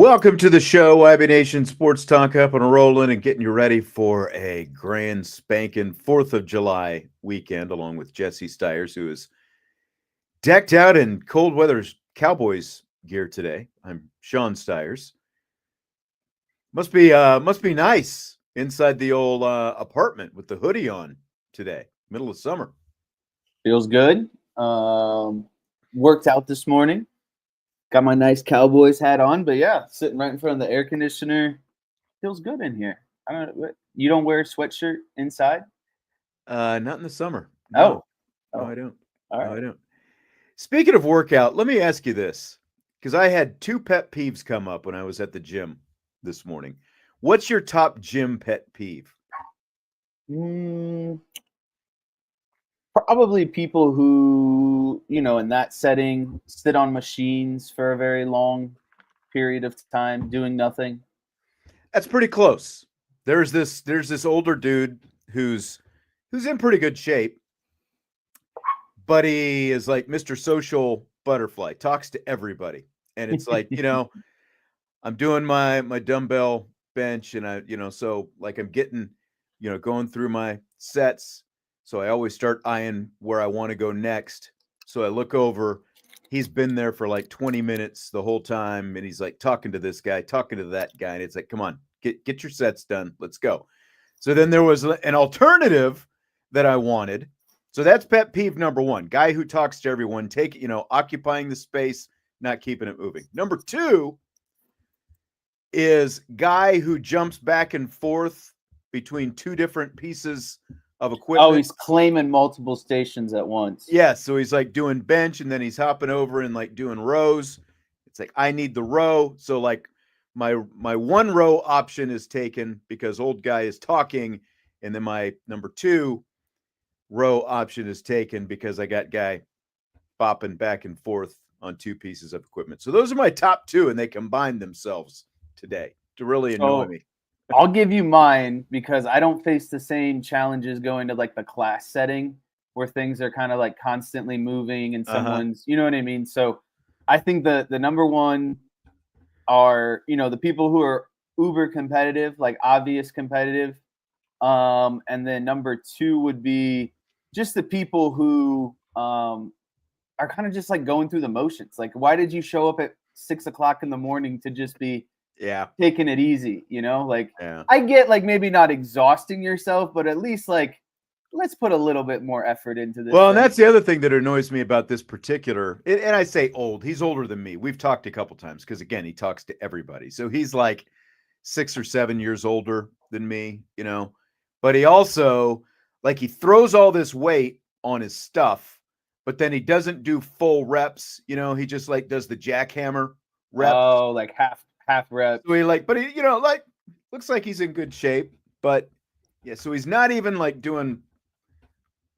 Welcome to the show, YB Nation Sports Talk, up and rolling and getting you ready for a grand spanking 4th of July weekend, along with Jesse Stiers, who is decked out in cold weather Cowboys gear today. I'm Sean Stiers. Must be nice inside the old apartment with the hoodie on today, middle of summer. Feels good. Worked out this morning. Got my nice Cowboys hat on, but yeah, sitting right in front of the air conditioner. Feels good in here. I don't know. You don't wear a sweatshirt inside? Not in the summer. No, Oh, I don't. all No, right. I don't. Speaking of workout, let me ask you this, because I had two pet peeves come up when I was at the gym this morning. What's your top gym pet peeve? Mm, Probably people who, in that setting, sit on machines for a very long period of time doing nothing. That's pretty close. There's this older dude who's in pretty good shape, but he is like Mr. Social Butterfly, talks to everybody. And it's like, I'm doing my dumbbell bench and so like I'm getting, going through my sets. So I always start eyeing where I want to go next. So I look over, he's been there for like 20 minutes the whole time. And he's like talking to this guy, talking to that guy. And it's like, come on, get your sets done. Let's go. So then there was an alternative that I wanted. So that's pet peeve number one, guy who talks to everyone, occupying the space, not keeping it moving. Number two is guy who jumps back and forth between two different pieces of equipment. Oh, he's claiming multiple stations at once. Yeah, so he's like doing bench and then he's hopping over and like doing rows. It's like I need the row, so like my one row option is taken because old guy is talking, and then my number two row option is taken because I got guy bopping back and forth on two pieces of equipment. So those are my top two, and they combine themselves today to really annoy me. I'll give you mine because I don't face the same challenges going to like the class setting where things are kind of like constantly moving and someone's, you know what I mean? So I think the number one are, the people who are uber competitive, like obvious competitive. And then number two would be just the people who are kind of just like going through the motions. Like, why did you show up at 6:00 in the morning to just be taking it easy, I get like maybe not exhausting yourself, but at least like let's put a little bit more effort into this. Well, and that's the other thing that annoys me about this particular, and I say old, he's older than me. We've talked a couple times because again, he talks to everybody. So he's like 6 or 7 years older than me, but he also like he throws all this weight on his stuff, but then he doesn't do full reps, he just like does the jackhammer reps. Oh, like half reps. So he but he, like looks like he's in good shape, but yeah, so he's not even like doing.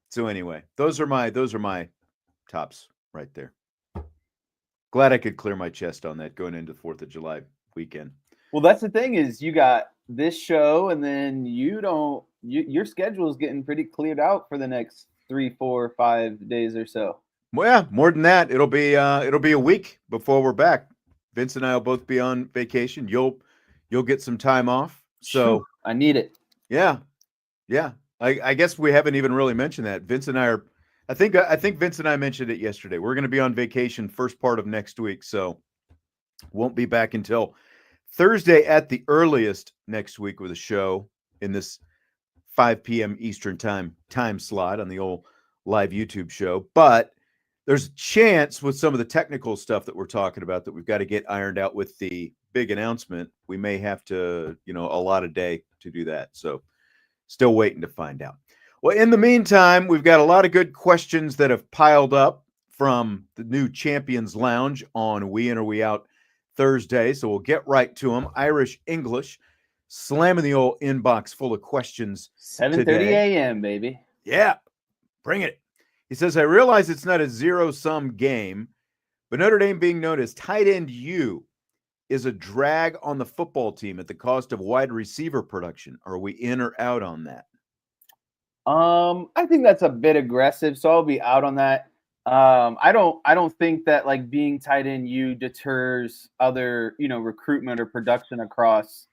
So anyway, those are my tops right there. Glad I could clear my chest on that going into the 4th of July weekend. Well, that's the thing is you got this show and then your schedule is getting pretty cleared out for the next 3, 4, 5 days or so. Well, yeah, more than that. It'll be a week before we're back. Vince and I will both be on vacation. You'll get some time off. So I need it. Yeah. I guess we haven't even really mentioned that. Vince and I are. I think Vince and I mentioned it yesterday. We're going to be on vacation first part of next week, so won't be back until Thursday at the earliest next week with a show in this 5 p.m. Eastern time slot on the old live YouTube show. But there's a chance with some of the technical stuff that we're talking about that we've got to get ironed out with the big announcement. We may have to, allot a day to do that. So still waiting to find out. Well, in the meantime, we've got a lot of good questions that have piled up from the new Champions Lounge on We In or We Out Thursday. So we'll get right to them. Irish English slamming the old inbox full of questions. 7:30 a.m., baby. Yeah, bring it. He says, I realize it's not a zero-sum game, but Notre Dame being known as tight end U is a drag on the football team at the cost of wide receiver production. Are we in or out on that? I think that's a bit aggressive, so I'll be out on that. I don't think that like being tight end you deters other, recruitment or production across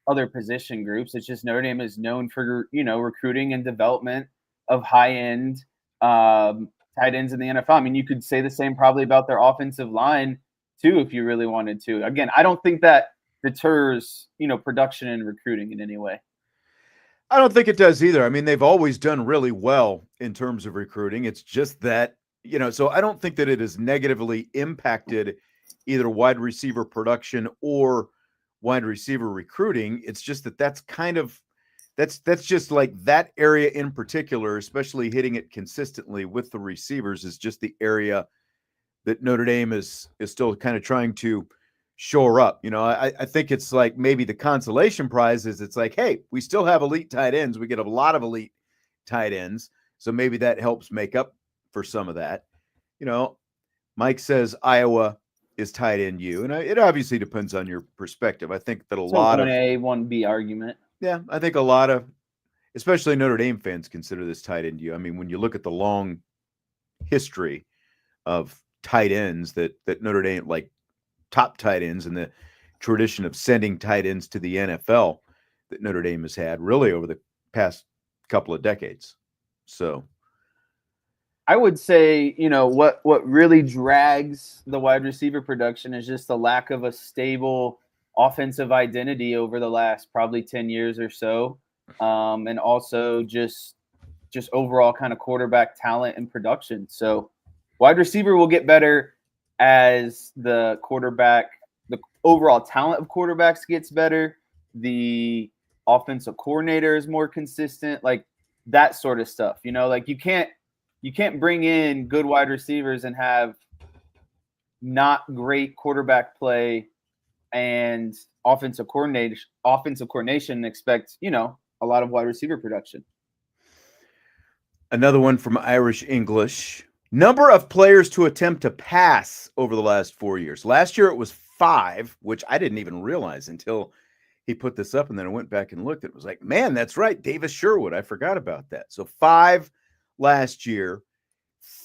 other position groups. It's just Notre Dame is known for, recruiting and development of high end tight ends in the NFL. I mean, you could say the same probably about their offensive line too, if you really wanted to. Again, I don't think that deters, production and recruiting in any way. I don't think it does either. I mean, they've always done really well in terms of recruiting. It's just that, so I don't think that it has negatively impacted either wide receiver production or wide receiver recruiting. It's just that that's just like that area in particular, especially hitting it consistently with the receivers, is just the area that Notre Dame is still kind of trying to shore up. I think it's like maybe the consolation prize is it's like, hey, we still have elite tight ends. We get a lot of elite tight ends. So maybe that helps make up for some of that. Mike says Iowa is tight end you. And it obviously depends on your perspective. I think that a lot of 1A, 1B argument. Yeah, I think a lot of, especially Notre Dame fans, consider this tight end you. I mean, when you look at the long history of tight ends that Notre Dame, like top tight ends, and the tradition of sending tight ends to the NFL that Notre Dame has had really over the past couple of decades. So I would say, what really drags the wide receiver production is just the lack of a stable offensive identity over the last probably 10 years or so. And also just overall kind of quarterback talent and production. So wide receiver will get better as the overall talent of quarterbacks gets better. The offensive coordinator is more consistent, like that sort of stuff. Like you can't bring in good wide receivers and have not great quarterback play and offensive coordination and expect, a lot of wide receiver production. Another one from Irish English. Number of players to attempt to pass over the last 4 years. Last year it was 5, which I didn't even realize until he put this up, and then I went back and looked. It was like, man, that's right, Davis Sherwood. I forgot about that. So 5 last year,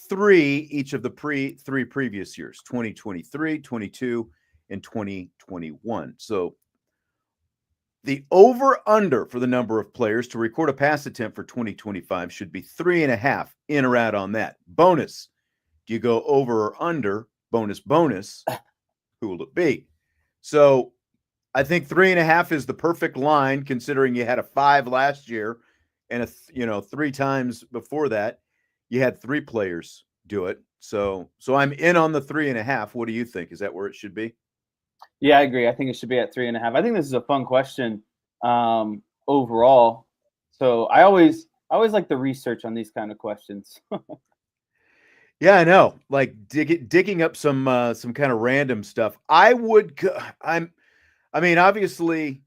3 each of the 3 previous years, 2023, 22, and 2021. So the over-under for the number of players to record a pass attempt for 2025 should be 3.5, in or out on that. Bonus, do you go over or under? Bonus. Who will it be? So I think 3.5 is the perfect line, considering you had a 5 last year and 3 times before that you had 3 players do it. So I'm in on the 3.5. What do you think? Is that where it should be? Yeah, I agree. I think it should be at 3.5. I think this is a fun question overall. So I always like the research on these kind of questions. Yeah, I know. Like digging up some kind of random stuff. I mean, obviously,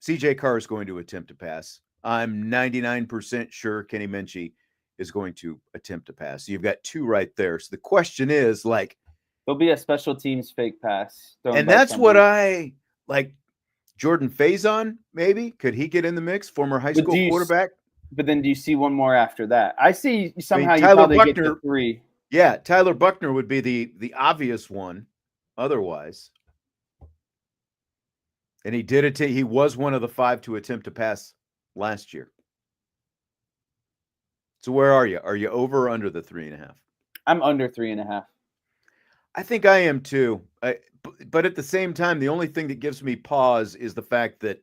CJ Carr is going to attempt to pass. I'm 99% sure Kenny Minchie is going to attempt to pass. So you've got 2 right there. So the question is, like, there'll be a special teams fake pass. And that's what I like. Jordan Faison, maybe, could he get in the mix? Former high school quarterback. But then do you see one more after that? I see somehow you Tyler probably Buckner, get to 3. Yeah, Tyler Buckner would be the obvious one otherwise. And he did it. He was one of the 5 to attempt to pass last year. So where are you? Are you over or under the 3.5? I'm under 3.5. I think I am too. But at the same time, the only thing that gives me pause is the fact that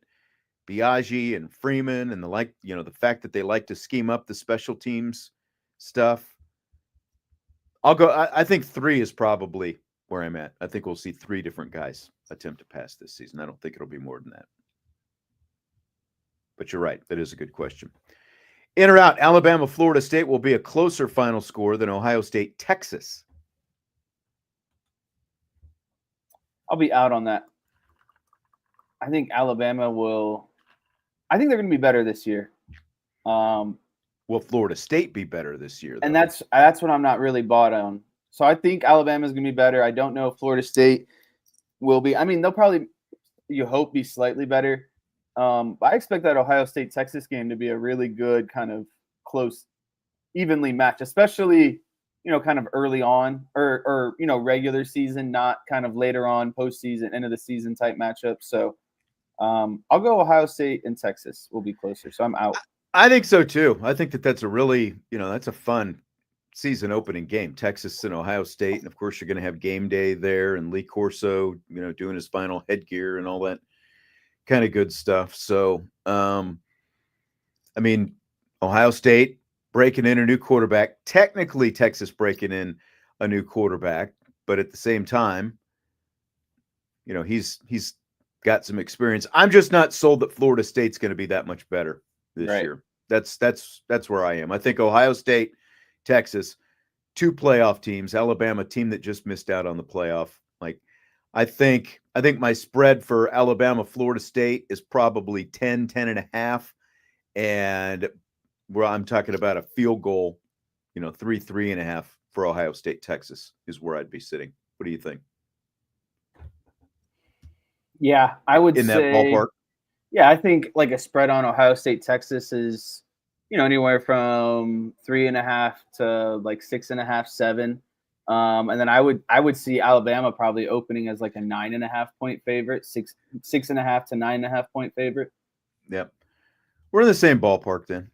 Biaggi and Freeman and the fact that they like to scheme up the special teams stuff. I'll go. I think 3 is probably where I'm at. I think we'll see 3 different guys attempt to pass this season. I don't think it'll be more than that. But you're right. That is a good question. In or out, Alabama, Florida State will be a closer final score than Ohio State, Texas. I'll be out on that. I think Alabama will. I think they're going to be better this year. Will Florida State be better this year, though? And that's what I'm not really bought on. So I think Alabama is going to be better. I don't know if Florida State will be. I mean, they'll probably, you hope, be slightly better. But I expect that Ohio State-Texas game to be a really good kind of close, evenly matched, especially kind of early on or regular season, not kind of later on postseason, end of the season type matchup. So I'll go Ohio State and Texas will be closer. So I'm out. I think so too. I think that's a really, that's a fun season opening game. Texas and Ohio State. And of course, you're going to have game day there and Lee Corso, doing his final headgear and all that kind of good stuff. So, Ohio State breaking in a new quarterback, technically Texas breaking in a new quarterback, but at the same time, he's got some experience. I'm just not sold that Florida State's going to be that much better this year. That's where I am. I think Ohio State, Texas, two playoff teams, Alabama team that just missed out on the playoff. Like I think my spread for Alabama, Florida State is probably 10 and a half. And where I'm talking about a field goal, 3 and a half for Ohio State, Texas is where I'd be sitting. What do you think? Yeah, I would in say that ballpark. Yeah, I think like a spread on Ohio State, Texas is, anywhere from 3.5 to like 6.5, 7. And then I would see Alabama probably opening as like a 9.5 point favorite, 6.5 to 9.5 point favorite. Yep. We're in the same ballpark then.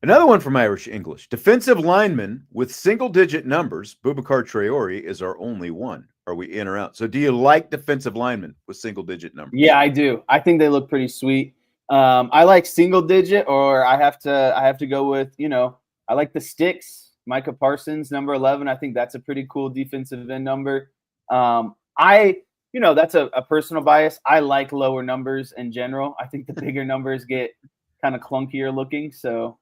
Another one from Irish English. Defensive lineman with single-digit numbers, Boubacar Traore, is our only one. Are we in or out? So do you like defensive linemen with single-digit numbers? Yeah, I do. I think they look pretty sweet. I like single-digit, or I have to go with, I like the sticks. Micah Parsons, number 11. I think that's a pretty cool defensive end number. That's a personal bias. I like lower numbers in general. I think the bigger numbers get kind of clunkier looking. So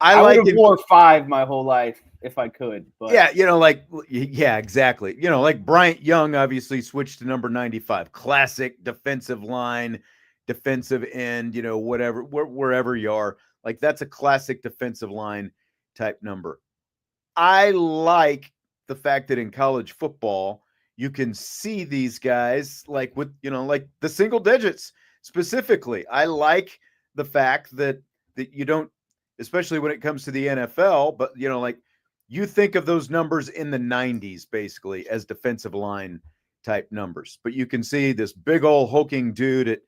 I would have wore 5 my whole life if I could. But yeah, exactly. Like Bryant Young obviously switched to number 95. Classic defensive line, defensive end, wherever you are. Like that's a classic defensive line type number. I like the fact that in college football, you can see these guys like with, like the single digits specifically. I like the fact that you don't, especially when it comes to the NFL, but like you think of those numbers in the 90s basically as defensive line type numbers, but you can see this big old hulking dude at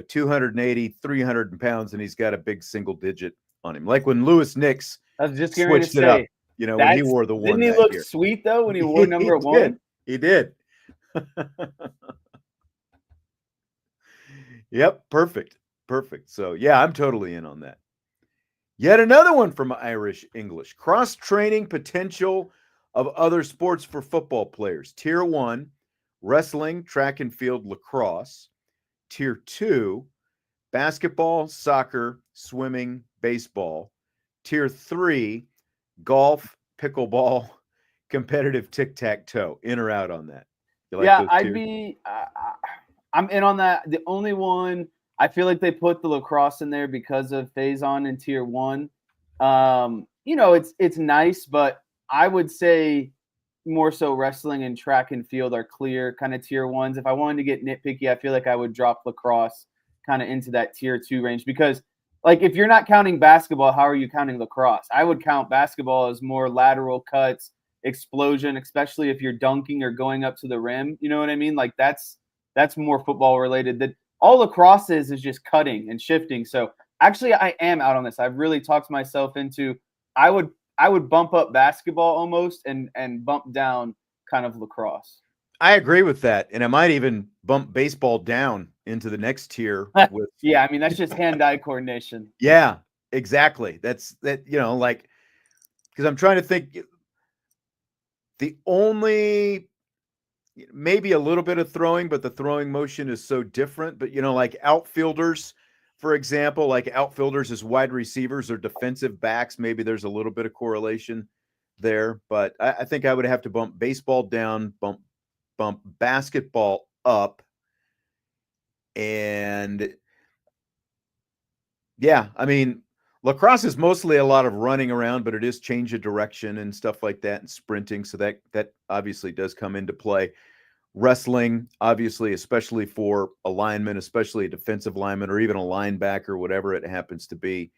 280, 300 pounds, and he's got a big single digit on him. Like when Lewis Nix switched it up, when he wore the one. Didn't he look sweet though when he wore number 1? He did. Yep, perfect. So yeah, I'm totally in on that. Yet another one from Irish English. Cross-training potential of other sports for football players. Tier 1, wrestling, track and field, lacrosse. Tier 2, basketball, soccer, swimming, baseball. Tier 3, golf, pickleball, competitive tic-tac-toe. In or out on that? I'm in on that. The only one, I feel like they put the lacrosse in there because of Faison in tier 1. It's nice, but I would say more so wrestling and track and field are clear kind of tier 1s. If I wanted to get nitpicky, I feel like I would drop lacrosse kind of into that tier 2 range, because like if you're not counting basketball, how are you counting lacrosse? I would count basketball as more lateral cuts, explosion, especially if you're dunking or going up to the rim. You know what I mean? Like that's more football related. That all lacrosse is just cutting and shifting. So actually I am out on this. I've really talked myself into I would bump up basketball almost and bump down kind of lacrosse. I agree with that. And I might even bump baseball down into the next tier with yeah, I mean that's just hand-eye coordination. Yeah, exactly. That's like because I'm trying to think the only maybe a little bit of throwing, but the throwing motion is so different. But like outfielders, for example, like outfielders as wide receivers or defensive backs, maybe there's a little bit of correlation there. But I think I would have to bump baseball down, bump basketball up, and yeah, I mean lacrosse is mostly a lot of running around, but it is change of direction and stuff like that and sprinting. So that obviously does come into play. Wrestling, obviously, especially for a lineman, especially a defensive lineman or even a linebacker, whatever it happens to be.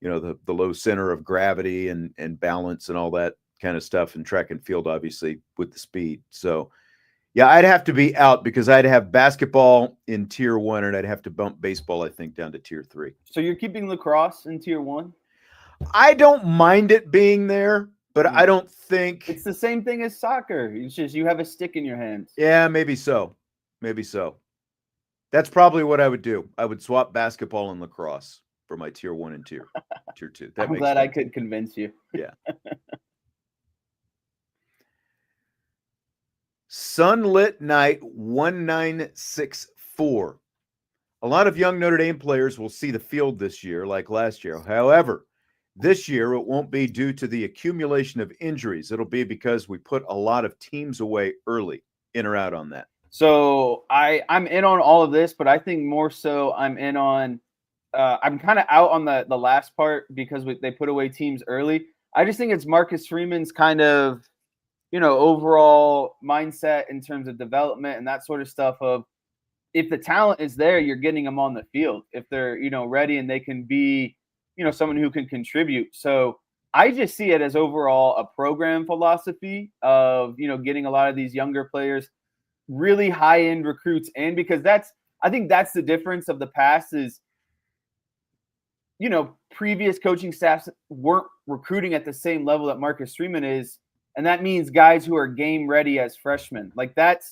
the low center of gravity and balance and all that kind of stuff, and track and field, obviously, with the speed. So, yeah, I'd have to be out because I'd have basketball in tier 1, and I'd have to bump baseball, I think, down to tier 3. So you're keeping lacrosse in tier 1? I don't mind it being there, but I don't think it's the same thing as soccer. It's just you have a stick in your hands. Yeah, maybe so. Maybe so. That's probably what I would do. I would swap basketball and lacrosse for my tier 1 and tier 2. I'm glad I could convince you. Yeah. Sunlit Night 1964. A lot of young Notre Dame players will see the field this year, like last year. However, this year it won't be due to the accumulation of injuries. It'll be because we put a lot of teams away early. In or out on that? So I'm in on all of this, but I think more so I'm in on I'm kind of out on the last part because they put away teams early. I just think it's Marcus Freeman's kind of overall mindset in terms of development and that sort of stuff of if the talent is there, you're getting them on the field. If they're, ready and they can be, someone who can contribute. So I just see it as overall a program philosophy of, getting a lot of these younger players, really high-end recruits. And because I think that's the difference of the past is, previous coaching staffs weren't recruiting at the same level that Marcus Freeman is. And that means guys who are game ready as freshmen. Like that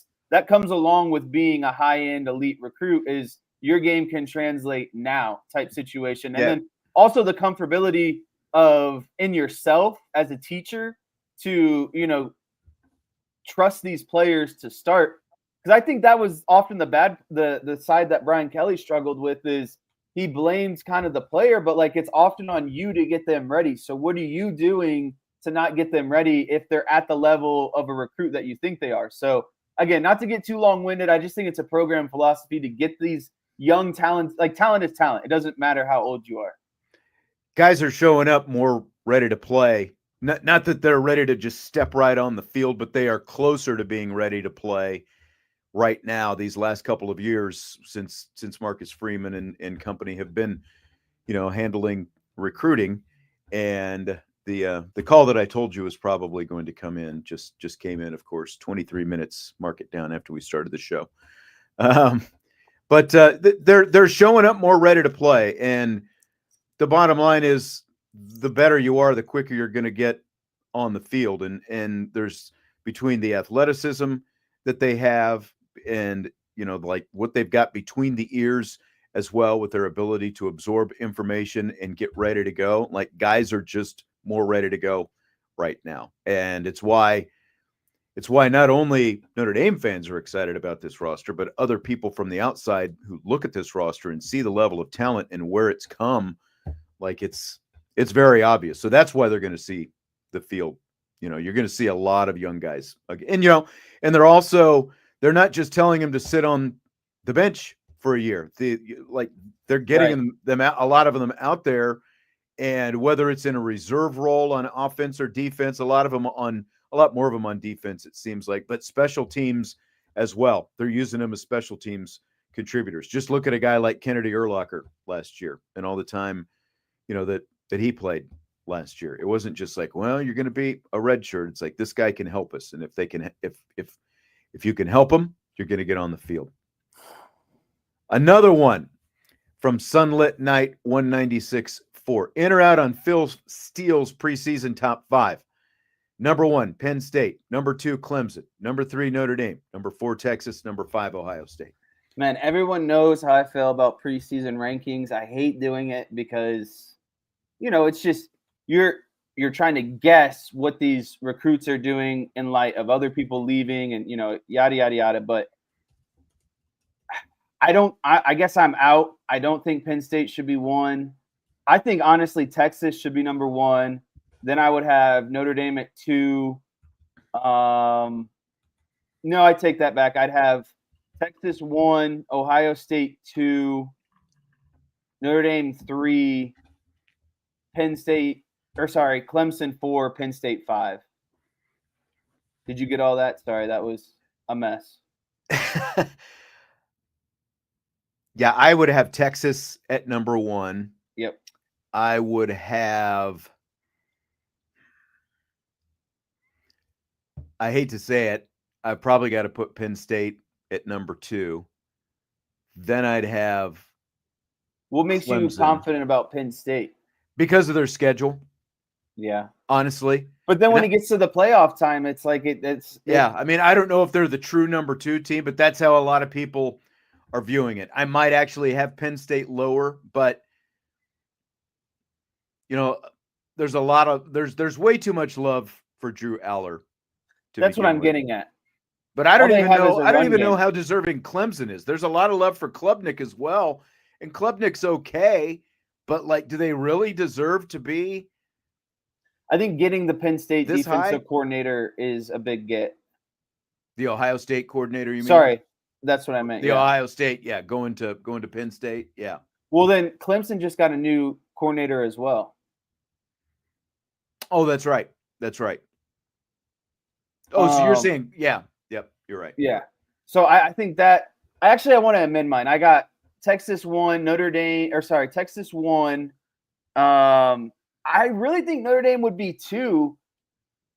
comes along with being a high-end elite recruit is your game can translate now type situation. And then also the comfortability of in yourself as a teacher to, trust these players to start. Because I think that was often the side that Brian Kelly struggled with is he blames kind of the player, but like it's often on you to get them ready. So what are you doing to not get them ready if they're at the level of a recruit that you think they are? So again, not to get too long-winded, I just think it's a program philosophy to get these young talents. Like talent is talent. It doesn't matter how old you are. Guys are showing up more ready to play. Not that they're ready to just step right on the field, but they are closer to being ready to play right now. These last couple of years since Marcus Freeman and company have been, handling recruiting, and the call that I told you was probably going to come in just came in, of course, 23 minutes, mark it down after we started the show. But they're showing up more ready to play. And the bottom line is the better you are, the quicker you're going to get on the field. And there's between the athleticism that they have and, like what they've got between the ears as well with their ability to absorb information and get ready to go. Like guys are just more ready to go right now. And it's why not only Notre Dame fans are excited about this roster, but other people from the outside who look at this roster and see the level of talent and where it's come, like it's very obvious. So that's why they're going to see the field. You're going to see a lot of young guys. And, and they're not just telling them to sit on the bench for a year. They're getting them out, a lot of them out there. And whether it's in a reserve role on offense or defense, a lot more of them on defense, it seems like, but special teams as well. They're using them as special teams contributors. Just look at a guy like Kennedy Urlacher last year and all the time, that he played last year. It wasn't just like, well, you're going to be a red shirt. It's like, this guy can help us. And if you can help him, you're going to get on the field. Another one from Sunlit Night 196.4. In or out on Phil Steele's preseason top 5. Number 1, Penn State. Number 2, Clemson. Number 3, Notre Dame. Number 4, Texas. Number 5, Ohio State. Man, everyone knows how I feel about preseason rankings. I hate doing it because, it's just you're trying to guess what these recruits are doing in light of other people leaving and, yada, yada, yada. But I guess I'm out. I don't think Penn State should be 1. I think, honestly, Texas should be number 1. Then I would have Notre Dame at 2. No, I take that back. I'd have Texas 1, Ohio State 2, Notre Dame 3, Clemson 4, Penn State 5. Did you get all that? Sorry, that was a mess. Yeah, I would have Texas at number 1. Yep. I would have, I hate to say it, I probably got to put Penn State at number 2. Then I'd have What makes you Clemson confident about Penn State? because of their schedule, Yeah. honestly. But then when it gets to the playoff time, it's like I mean, I don't know if they're the true number 2 team, but that's how a lot of people are viewing it. I might actually have Penn State lower, but there's a lot of there's way too much love for Drew Aller. That's what I'm getting at. But I don't even know. I don't even know game. how deserving Clemson is. There's a lot of love for Klubnik as well, and Klubnik's okay, but like, do they really deserve to be? I think getting the Penn State this defensive high? coordinator is a big get. The Ohio State coordinator, you mean? Sorry, that's what I meant. The Ohio State, going to Penn State, yeah. Well, then Clemson just got a new coordinator as well. Oh, that's right. That's right. Oh, so you're saying, yep, you're right. Yeah. So I think that I want to amend mine. I got Texas 1, Texas 1. I really think Notre Dame would be 2.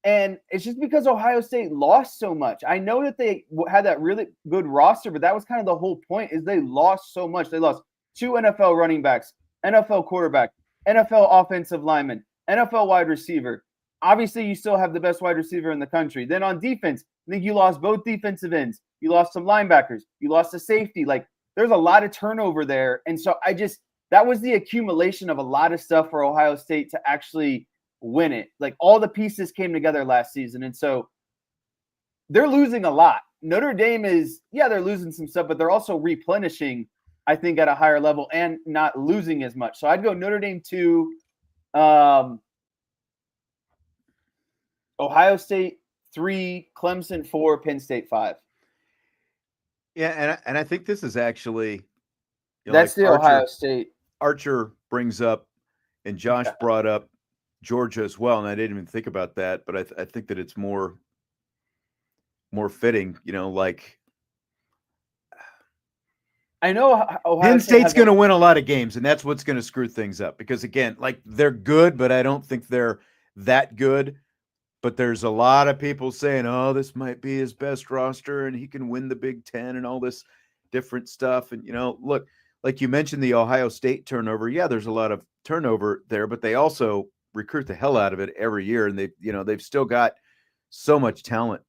And it's just because Ohio State lost so much. I know that they had that really good roster, but that was kind of the whole point, is they lost so much. They lost 2 NFL running backs, NFL quarterback, NFL offensive lineman, NFL wide receiver. Obviously, you still have the best wide receiver in the country. Then on defense, I think you lost both defensive ends. You lost some linebackers. You lost a safety. Like, there's a lot of turnover there. And so that was the accumulation of a lot of stuff for Ohio State to actually win it. Like, all the pieces came together last season. And so they're losing a lot. Notre Dame they're losing some stuff, but they're also replenishing, I think, at a higher level and not losing as much. So I'd go Notre Dame 2, Ohio State 3, Clemson 4, Penn State 5. Yeah, and I think this is actually that's like the Ohio State. Archer brings up, and Josh brought up Georgia as well, and I didn't even think about that, but I think that it's more fitting, like, I know Ohio Penn State's going to win a lot of games, and that's what's going to screw things up, because again, like, they're good, but I don't think they're that good. But there's a lot of people saying, oh, this might be his best roster and he can win the Big Ten and all this different stuff. And, look, like you mentioned, the Ohio State turnover. Yeah, there's a lot of turnover there, but they also recruit the hell out of it every year. And they've still got so much talent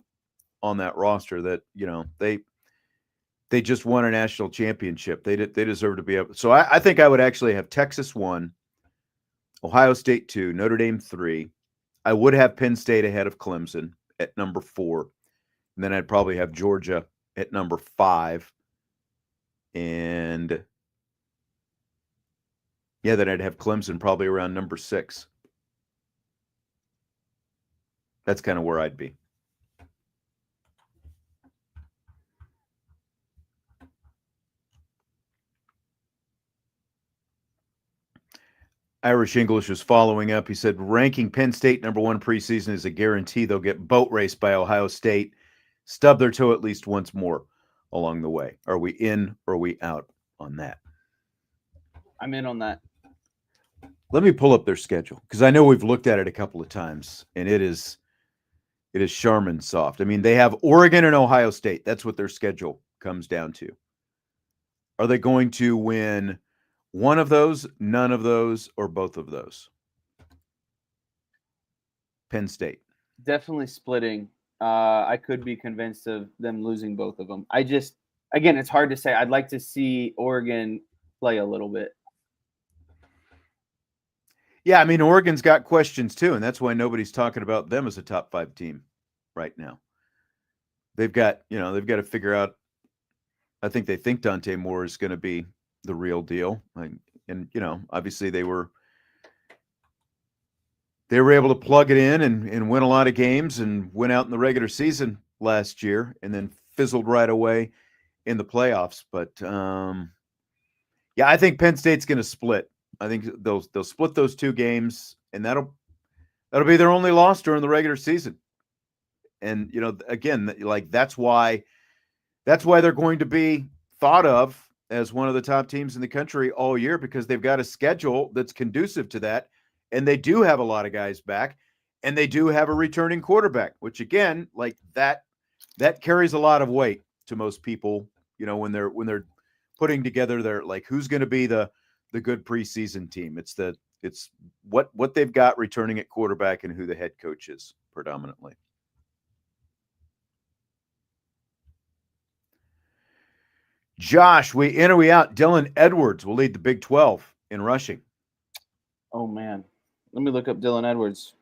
on that roster that, they just won a national championship. They deserve to be able. So I think I would actually have Texas 1, Ohio State 2, Notre Dame 3. I would have Penn State ahead of Clemson at number 4. And then I'd probably have Georgia at number 5. And then I'd have Clemson probably around number 6. That's kind of where I'd be. Irish English was following up. He said, ranking Penn State number 1 preseason is a guarantee they'll get boat raced by Ohio State, stub their toe at least once more along the way. Are we in or are we out on that? I'm in on that. Let me pull up their schedule, because I know we've looked at it a couple of times, and it is Charmin soft. I mean, they have Oregon and Ohio State. That's what their schedule comes down to. Are they going to win one of those, none of those, or both of those? Penn State. Definitely splitting. I could be convinced of them losing both of them. Again, it's hard to say. I'd like to see Oregon play a little bit. Yeah, I mean, Oregon's got questions too, and that's why nobody's talking about them as a top 5 team right now. They've got to figure out. I think they think Dante Moore is going to be the real deal. And obviously they were able to plug it in and win a lot of games and win out in the regular season last year and then fizzled right away in the playoffs. But I think Penn State's going to split. I think they'll split those 2 games, and that'll be their only loss during the regular season. And again, like, that's why they're going to be thought of as one of the top teams in the country all year because they've got a schedule that's conducive to that. And they do have a lot of guys back, and they do have a returning quarterback, which again, like that carries a lot of weight to most people, when they're putting together their, like, who's going to be the good preseason team. It's what they've got returning at quarterback and who the head coach is predominantly. Josh, we in or we out? Dylan Edwards will lead the Big 12 in rushing. Oh, man. Let me look up Dylan Edwards.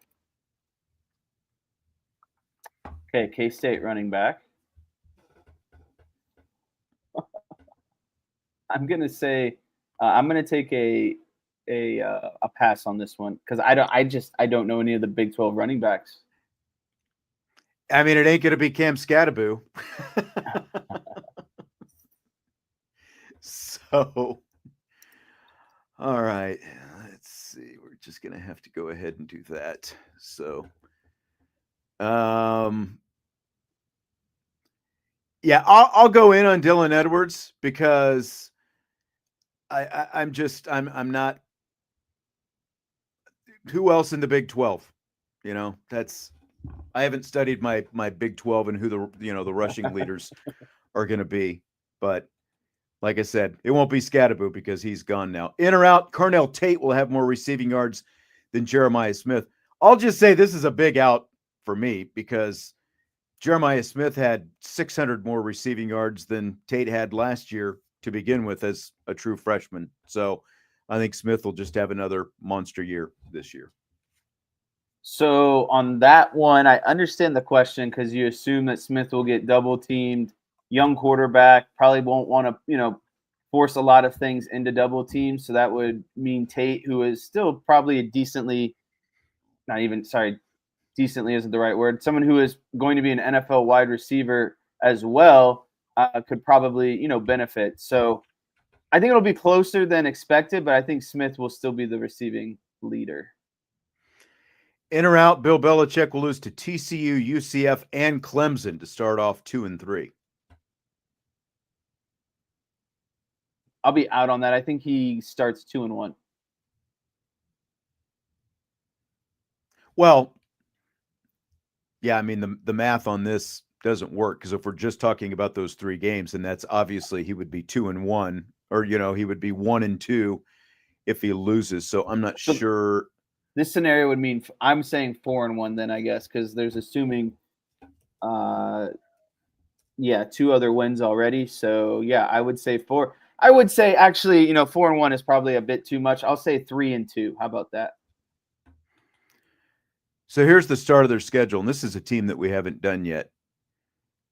Okay, K-State running back. I'm going to say I'm going to take a pass on this one because I don't know any of the Big 12 running backs. I mean, it ain't going to be Cam Scattaboo. So, all right, let's see. We're just going to have to go ahead and do that. So, yeah, I'll go in on Dylan Edwards because I'm not. Who else in the Big 12? I haven't studied my Big 12 and who the rushing leaders are going to be, but like I said, it won't be Scattaboo because he's gone now. In or out, Carnell Tate will have more receiving yards than Jeremiah Smith. I'll just say this is a big out for me because Jeremiah Smith had 600 more receiving yards than Tate had last year to begin with as a true freshman. So I think Smith will just have another monster year this year. So on that one, I understand the question because you assume that Smith will get double teamed. Young quarterback probably won't want to, force a lot of things into double teams. So that would mean Tate, who is still probably decently isn't the right word. Someone who is going to be an NFL wide receiver as well could probably, benefit. So I think it'll be closer than expected, but I think Smith will still be the receiving leader. In or out, Bill Belichick will lose to TCU, UCF, and Clemson to start off 2-3. I'll be out on that. I think he starts 2-1. Well, yeah, I mean, the math on this doesn't work because if we're just talking about those 3 games, then that's obviously he would be 2-1, or he would be 1-2 if he loses. So I'm not sure. This scenario would mean I'm saying 4-1 then, I guess, because there's assuming 2 other wins already. So yeah, I would say 4. I would say actually, 4-1 is probably a bit too much. I'll say 3-2. How about that? So here's the start of their schedule, and this is a team that we haven't done yet.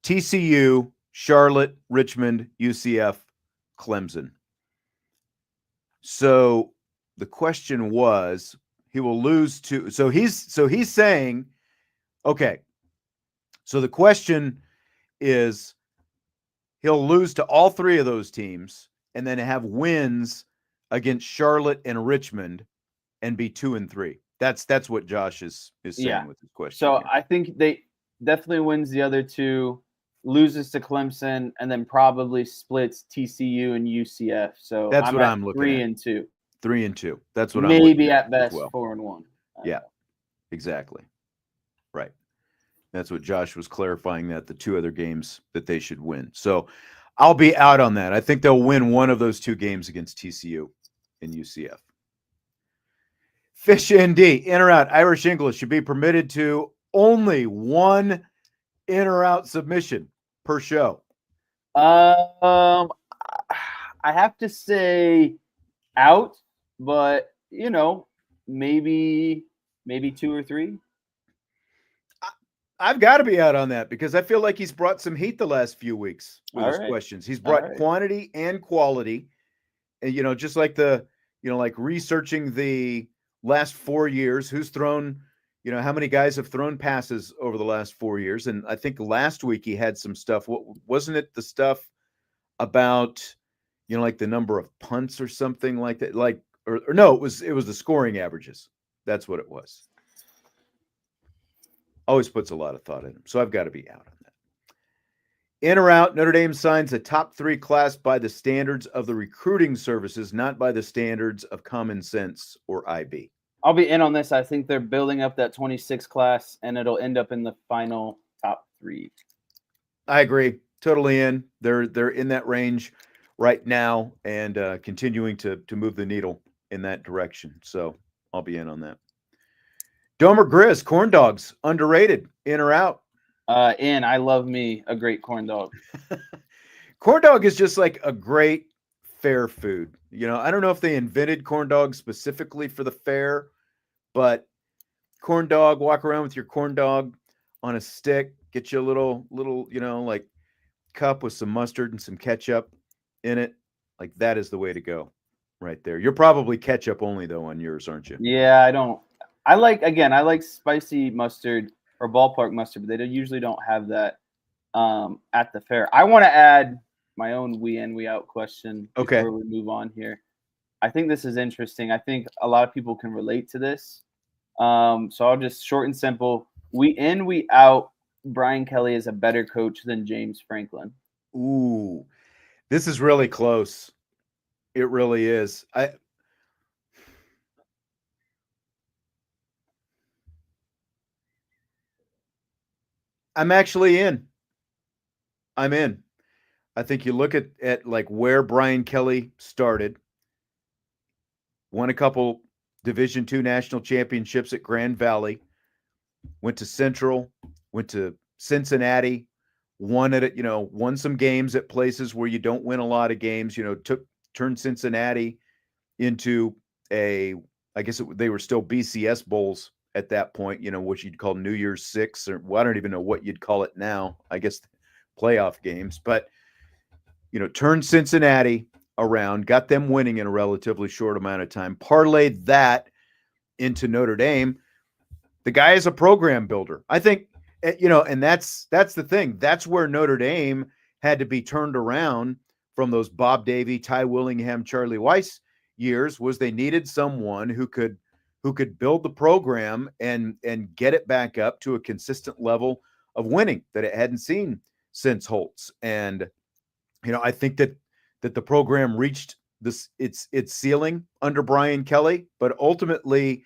TCU, Charlotte, Richmond, UCF, Clemson. So the question was, he will lose to. So he's saying, okay. So the question is, he'll lose to all 3 of those teams and then have wins against Charlotte and Richmond and be 2-3. That's what Josh is saying with his question. So here. I think they definitely wins the other 2, loses to Clemson, and then probably splits TCU and UCF. So that's what I'm looking at. 3-2. 3-2. That's what maybe I'm looking at best well. 4-1. Yeah, exactly. Right. That's what Josh was clarifying, that the 2 other games that they should win. So I'll be out on that. I think they'll win one of those 2 games against TCU and UCF. Fish ND, in or out, Irish English should be permitted to only 1 in or out submission per show. I have to say out, but maybe 2 or 3. I've got to be out on that because I feel like he's brought some heat the last few weeks with his questions. He's brought quantity and quality, and just like like researching the last 4 years, who's thrown, how many guys have thrown passes over the last 4 years. And I think last week he had some stuff. Wasn't it the stuff about, like the number of punts or something like that? Or no, it was the scoring averages. That's what it was. Always puts a lot of thought in him. So I've got to be out on that. In or out, Notre Dame signs a top 3 class by the standards of the recruiting services, not by the standards of common sense or IB. I'll be in on this. I think they're building up that 26 class, and it'll end up in the final top 3. I agree. Totally in. They're in that range right now and continuing to move the needle in that direction. So I'll be in on that. Domer Grizz, corn dogs, underrated, in or out? In. I love me a great corn dog. Corn dog is just like a great fair food. You know, I don't know if they invented corn dogs specifically for the fair, but corn dog, walk around with your corn dog on a stick, get you a little, you know, like cup with some mustard and some ketchup in it. Like that is the way to go right there. You're probably ketchup only though on yours, aren't you? Yeah, I don't. I like spicy mustard or ballpark mustard, but they usually don't have that at the fair. I want to add my own we in, we out question before we move on here. I think this is interesting. I think a lot of people can relate to this. So I'll just short and simple. We in, we out. Brian Kelly is a better coach than James Franklin. Ooh, this is really close. It really is. I'm actually in. I'm in. I think you look at like where Brian Kelly started, won a couple Division II national championships at Grand Valley, went to Central, went to Cincinnati, won some games at places where you don't win a lot of games, turned Cincinnati into they were still BCS bowls at that point, what you'd call New Year's Six, or I don't even know what you'd call it now. I guess playoff games, but turned Cincinnati around, got them winning in a relatively short amount of time, parlayed that into Notre Dame. The guy is a program builder. I think, and that's the thing. That's where Notre Dame had to be turned around from those Bob Davie, Ty Willingham, Charlie Weiss years, was they needed someone who could build the program and get it back up to a consistent level of winning that it hadn't seen since Holtz. And I think that the program reached its ceiling under Brian Kelly, but ultimately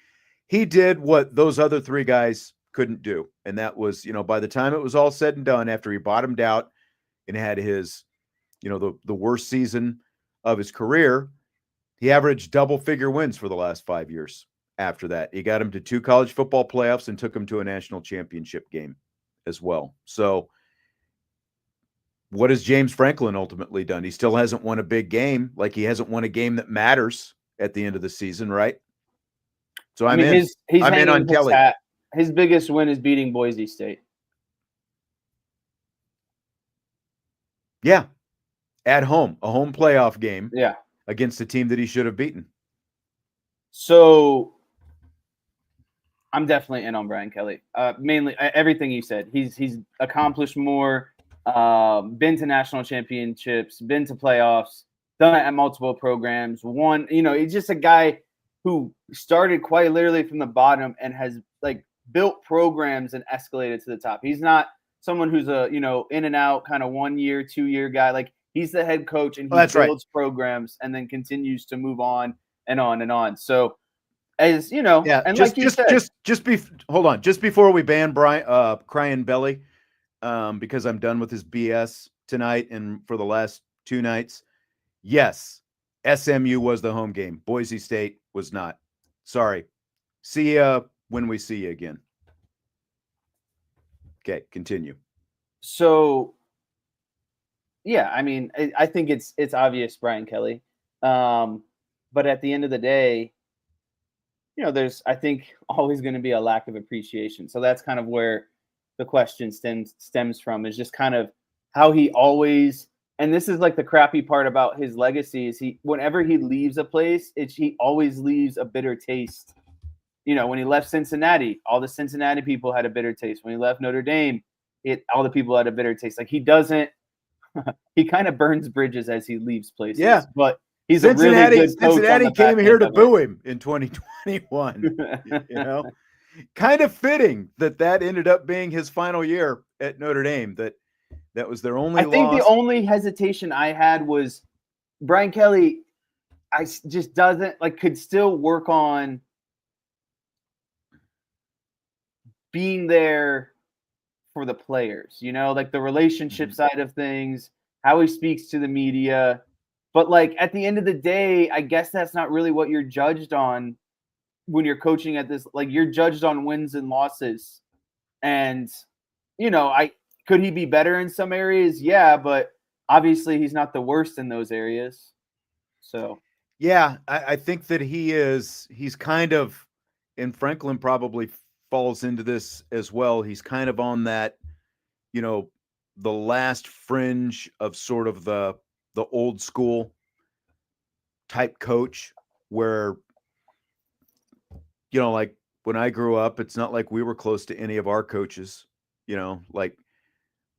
he did what those other 3 guys couldn't do. And that was, by the time it was all said and done, after he bottomed out and had his, the worst season of his career, he averaged double-figure wins for the last 5 years. After that, he got him to 2 college football playoffs and took him to a national championship game as well. So what has James Franklin ultimately done? He still hasn't won a big game. Like, he hasn't won a game that matters at the end of the season, right? So I'm in. I'm in on Kelly. His biggest win is beating Boise State. Yeah. At home, a home playoff game. Yeah. Against a team that he should have beaten. So I'm definitely in on Brian Kelly. Mainly everything you said. He's accomplished more, been to national championships, been to playoffs, done it at multiple programs, won. He's just a guy who started quite literally from the bottom and has built programs and escalated to the top. He's not someone who's a in and out kind of 1 year, 2 year guy. He's the head coach and he builds programs and then continues to move on and on and on. So as and hold on, just before we ban Brian Crying Belly, because I'm done with his BS tonight and for the last 2 nights. Yes, SMU was the home game. Boise State was not. Sorry. See ya when we see you again. Okay, continue. So, yeah, I mean, I think it's obvious Brian Kelly. But at the end of the day, there's, I think, always going to be a lack of appreciation. So that's kind of where the question stems from, is just kind of how he always, and this is the crappy part about his legacy, is whenever he leaves a place, he always leaves a bitter taste. When he left Cincinnati, all the Cincinnati people had a bitter taste. When he left Notre Dame, all the people had a bitter taste. He doesn't, he kind of burns bridges as he leaves places. Yeah. But he's Cincinnati, a really good coach. Cincinnati came here to boo him in 2021. Kind of fitting that ended up being his final year at Notre Dame, that That was their only I think loss. the only hesitation I had was Brian Kelly. Just doesn't could still work on being there for the players, like the relationship side of things, how he speaks to the media. But at the end of the day, I guess that's not really what you're judged on when you're coaching at this. You're judged on wins and losses. And, could he be better in some areas? Yeah, but obviously he's not the worst in those areas. So yeah, I think that he's kind of, and Franklin probably falls into this as well. He's kind of on that, the last fringe of sort of the old school type coach where, like when I grew up, it's not like we were close to any of our coaches,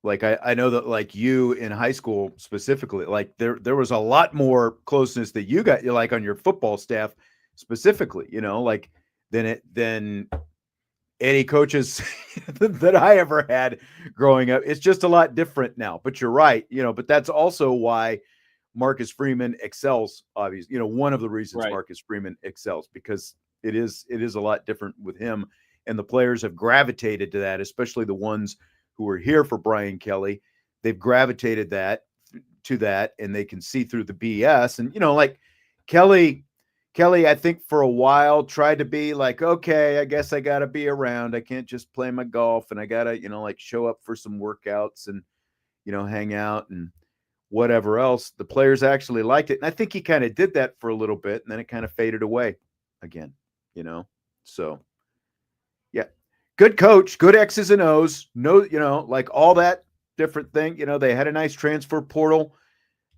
like I know that like you in high school specifically, like there was a lot more closeness that you got like on your football staff specifically, like than any coaches that I ever had growing up. It's just a lot different now. But you're right, but that's also why Marcus Freeman excels, obviously. One of the reasons right. Marcus Freeman excels, because it is a lot different with him. And the players have gravitated to that, especially the ones who are here for Brian Kelly. They've gravitated to that, and they can see through the BS. And, like Kelly, I think for a while tried to be like, okay, I guess I got to be around. I can't just play my golf, and I got to, like show up for some workouts and, hang out and whatever else. The players actually liked it. And I think he kind of did that for a little bit, and then it kind of faded away again, So, yeah. Good coach, good X's and O's, no, like all that different thing. They had a nice transfer portal,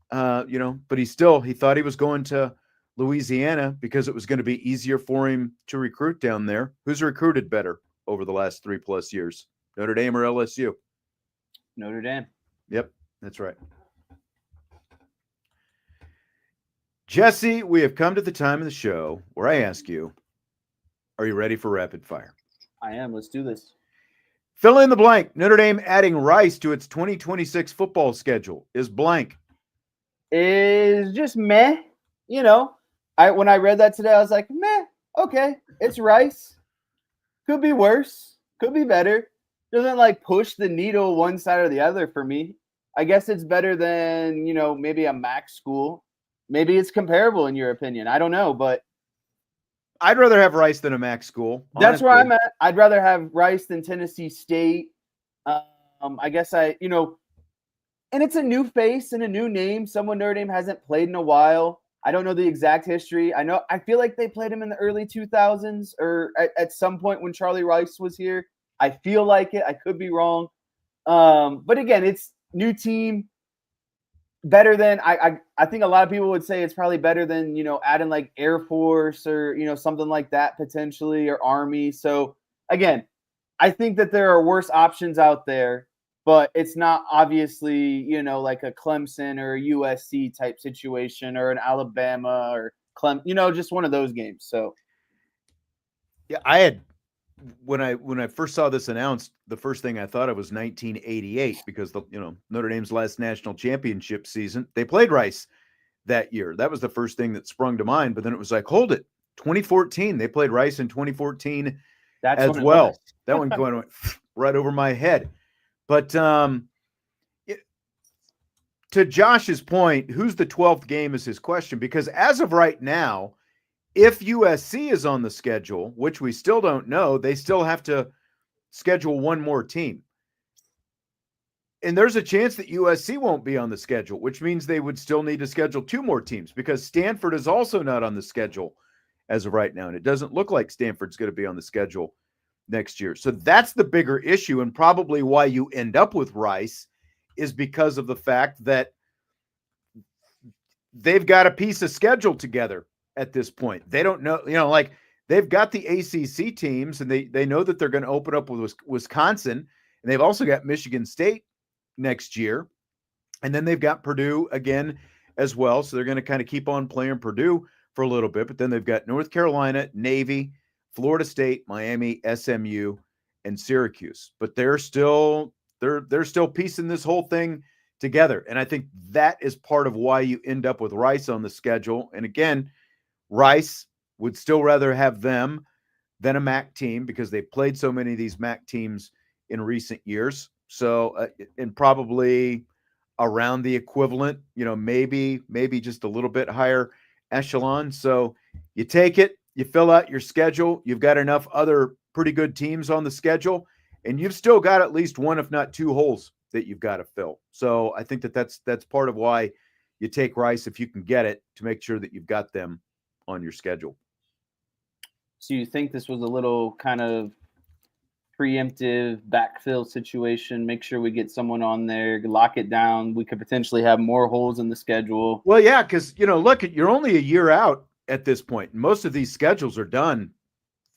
but he thought he was going to Louisiana because it was going to be easier for him to recruit down there. Who's recruited better over the last 3+ years? Notre Dame or LSU? Notre Dame. Yep, that's right. Jesse, we have come to the time of the show where I ask you, are you ready for rapid fire? I am. Let's do this. Fill in the blank. Notre Dame adding Rice to its 2026 football schedule is blank. Is just meh. When I read that today, I was like, meh. Okay, it's Rice. Could be worse. Could be better. Doesn't push the needle one side or the other for me. I guess it's better than maybe a MAC school. Maybe it's comparable in your opinion. I don't know, but I'd rather have Rice than a MAC school. Honestly. That's where I'm at. I'd rather have Rice than Tennessee State. I guess and it's a new face and a new name. Someone Notre Dame hasn't played in a while. I don't know the exact history. I feel like they played him in the early 2000s or at some point when Charlie Rice was here. I feel like it. I could be wrong. But again, it's new team. Better than I think a lot of people would say it's probably better than adding like Air Force or something like that potentially, or Army. So again, I think that there are worse options out there, but it's not obviously like a Clemson or a USC type situation or an Alabama or just one of those games. So yeah, I had when I first saw this announced, the first thing I thought of was 1988 because Notre Dame's last national championship season, they played Rice that year. That was the first thing that sprung to mind. But then it was like, hold it, 2014. They played Rice in 2014 as well. That one went right over my head. But to Josh's point, who's the 12th game is his question, because as of right now, if USC is on the schedule, which we still don't know, they still have to schedule one more team. And there's a chance that USC won't be on the schedule, which means they would still need to schedule two more teams because Stanford is also not on the schedule as of right now. And it doesn't look like Stanford's going to be on the schedule next year. So that's the bigger issue, and probably why you end up with Rice is because of the fact that they've got a piece of schedule together. At this point, they don't know, like they've got the ACC teams and they know that they're going to open up with Wisconsin, and they've also got Michigan State next year. And then they've got Purdue again as well. So they're going to kind of keep on playing Purdue for a little bit, but then they've got North Carolina, Navy, Florida State, Miami, SMU, and Syracuse, but they're still They're still piecing this whole thing together. And I think that is part of why you end up with Rice on the schedule. And again, Rice would still rather have them than a MAC team because they've played so many of these MAC teams in recent years. So, and probably around the equivalent, maybe just a little bit higher echelon. So you take it, you fill out your schedule. You've got enough other pretty good teams on the schedule, and you've still got at least one, if not two holes that you've got to fill. So I think that's part of why you take Rice if you can get it, to make sure that you've got them on your schedule. So you think this was a little kind of preemptive backfill situation? Make sure we get someone on there, lock it down. We could potentially have more holes in the schedule. Well, yeah, because look, you're only a year out at this point. Most of these schedules are done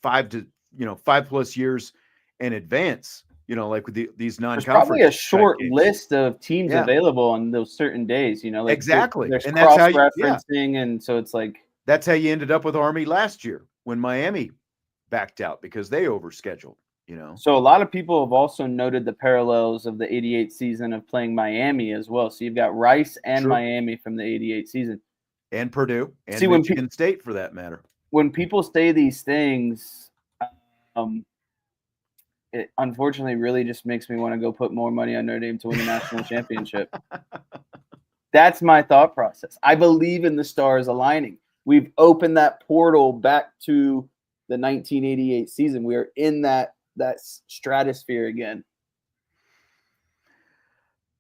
5+ years in advance. Like with these non-conference. There's probably a short list of teams available on those certain days. Like exactly. There's and cross-referencing, and so it's like that's how you ended up with Army last year when Miami backed out because they overscheduled. So a lot of people have also noted the parallels of the '88 season of playing Miami as well. So you've got Rice and Miami from the '88 season, and Purdue, and Michigan State for that matter. When people say these things, it unfortunately really just makes me want to go put more money on Notre Dame to win the national championship. That's my thought process. I believe in the stars aligning. We've opened that portal back to the 1988 season. We are in that stratosphere again.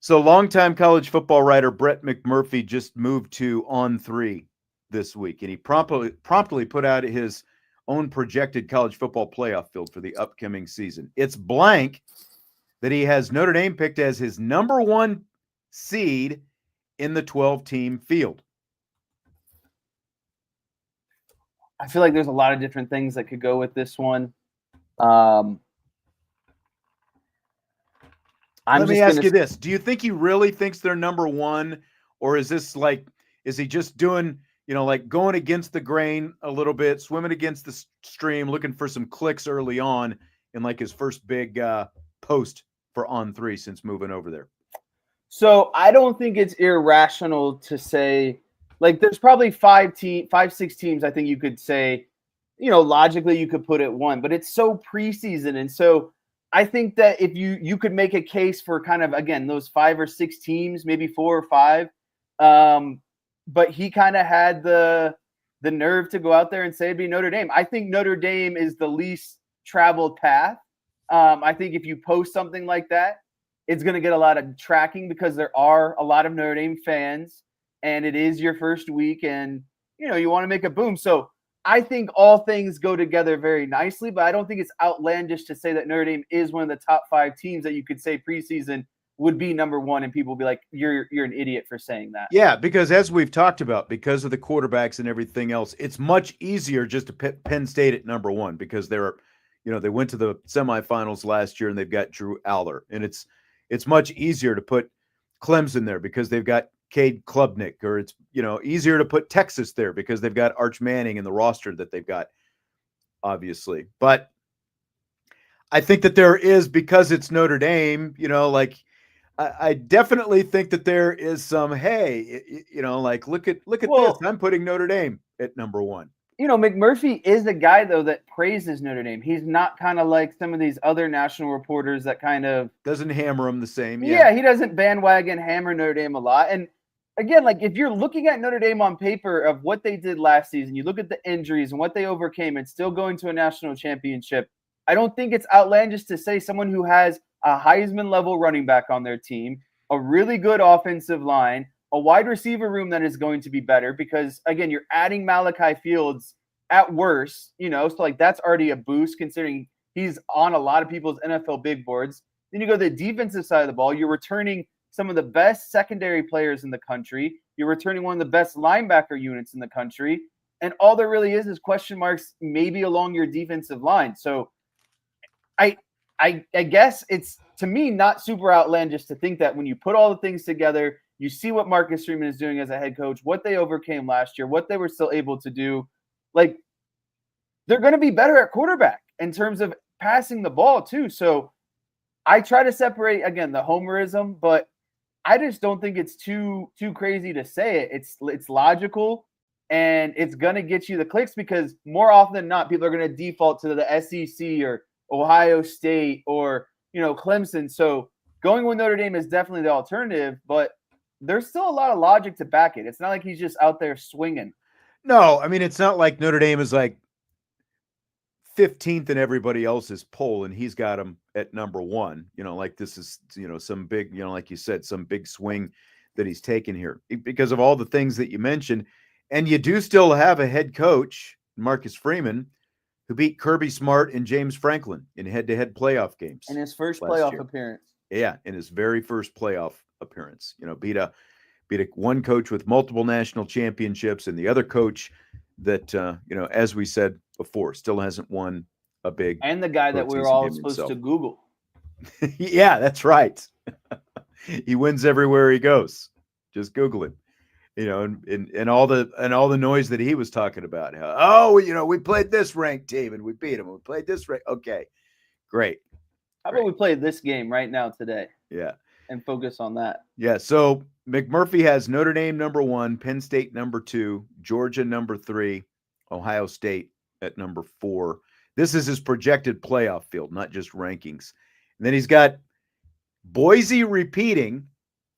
So longtime college football writer Brett McMurphy just moved to On3 this week, and he promptly put out his own projected college football playoff field for the upcoming season. It's blank that he has Notre Dame picked as his number 1 seed in the 12-team field. I feel like there's a lot of different things that could go with this one. Let me ask you this. Do you think he really thinks they're number 1, or is he just doing, like going against the grain a little bit, swimming against the stream, looking for some clicks early on in like his first big post for On3 since moving over there? So I don't think it's irrational to say, like, there's probably 5-6 teams I think you could say, logically you could put at 1, but it's so preseason. And so I think that if you could make a case for kind of, again, those 5 or 6 teams, maybe 4 or 5, but he kind of had the nerve to go out there and say it'd be Notre Dame. I think Notre Dame is the least traveled path. I think if you post something like that, it's going to get a lot of tracking because there are a lot of Notre Dame fans, and it is your first week, and you want to make a boom. So I think all things go together very nicely, but I don't think it's outlandish to say that Notre Dame is one of the top 5 teams that you could say preseason would be number 1, and people will be like, you're an idiot for saying that. Yeah, because as we've talked about, because of the quarterbacks and everything else, it's much easier just to put Penn State at number 1 because they're, they went to the semifinals last year and they've got Drew Aller, and it's much easier to put Clemson there because they've got Cade Klubnik, or it's, easier to put Texas there because they've got Arch Manning in the roster that they've got, obviously. But I think that there is, because it's Notre Dame, I definitely think that there is some, hey, look at this. I'm putting Notre Dame at number 1. McMurphy is a guy, though, that praises Notre Dame. He's not kind of like some of these other national reporters that kind of doesn't hammer him the same. Yeah, he doesn't bandwagon hammer Notre Dame a lot. And again, like, if you're looking at Notre Dame on paper of what they did last season, you look at the injuries and what they overcame and still going to a national championship, I don't think it's outlandish to say someone who has a Heisman level running back on their team, a really good offensive line, a wide receiver room that is going to be better because, again, you're adding Malachi Fields at worst, so like that's already a boost considering he's on a lot of people's NFL big boards. Then you go to the defensive side of the ball, you're returning some of the best secondary players in the country. You're returning one of the best linebacker units in the country. And all there really is question marks maybe along your defensive line. So I guess it's, to me, not super outlandish to think that when you put all the things together, you see what Marcus Freeman is doing as a head coach, what they overcame last year, what they were still able to do. Like, they're going to be better at quarterback in terms of passing the ball too. So I try to separate again the homerism, but I just don't think it's too crazy to say it. It's logical and it's gonna get you the clicks because more often than not, people are gonna default to the SEC or Ohio State or Clemson. So going with Notre Dame is definitely the alternative, but there's still a lot of logic to back it. It's not like he's just out there swinging. No, I mean it's not like Notre Dame is like 15th in everybody else's poll and he's got him at number 1. Like this is some big, like you said, some big swing that he's taken here because of all the things that you mentioned. And you do still have a head coach, Marcus Freeman, who beat Kirby Smart and James Franklin in head-to-head playoff games in his first playoff appearance. Yeah, in his very first playoff appearance. Beat a one coach with multiple national championships and the other coach that as we said before, still hasn't won a big. And the guy that we were all supposed to Google. Yeah, that's right. He wins everywhere he goes. Just Google him. And all the noise that he was talking about. How, we played this ranked team and we beat them. We played this rank. Okay, great. How about we play this game right now today? Yeah. And focus on that. Yeah. So McMurphy has Notre Dame number 1, Penn State number 2, Georgia number 3, Ohio State at number 4. This is his projected playoff field, not just rankings. And then he's got Boise repeating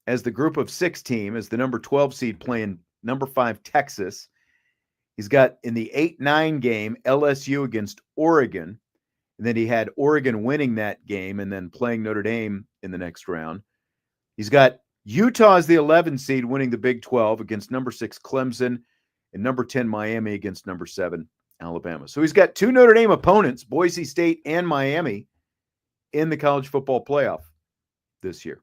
as the group of 6 team, as the number 12 seed playing number 5 Texas. He's got in the 8-9 game LSU against Oregon. And then he had Oregon winning that game and then playing Notre Dame in the next round. He's got Utah as the 11 seed winning the Big 12 against number 6 Clemson and number 10 Miami against number 7 Alabama. So he's got 2 Notre Dame opponents, Boise State and Miami, in the college football playoff this year.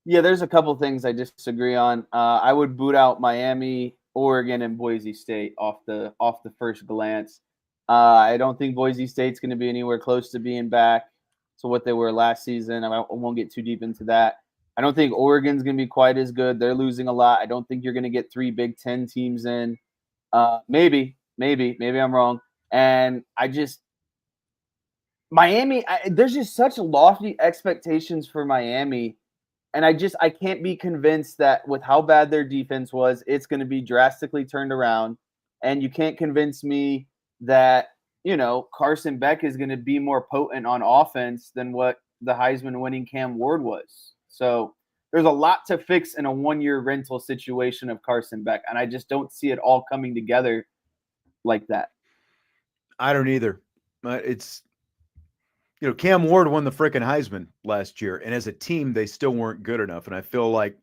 Yeah, there's a couple things I disagree on. I would boot out Miami, Oregon, and Boise State off the first glance. I don't think Boise State's going to be anywhere close to being back to what they were last season. I won't get too deep into that. I don't think Oregon's going to be quite as good. They're losing a lot. I don't think you're going to get 3 Big Ten teams in. Maybe I'm wrong. And Miami, there's just such lofty expectations for Miami. And I can't be convinced that with how bad their defense was, it's going to be drastically turned around. And you can't convince me that, Carson Beck is going to be more potent on offense than what the Heisman winning Cam Ward was. So there's a lot to fix in a 1-year rental situation of Carson Beck. And I just don't see it all coming together like that. I don't either. It's, Cam Ward won the freaking Heisman last year, and as a team, they still weren't good enough. And I feel like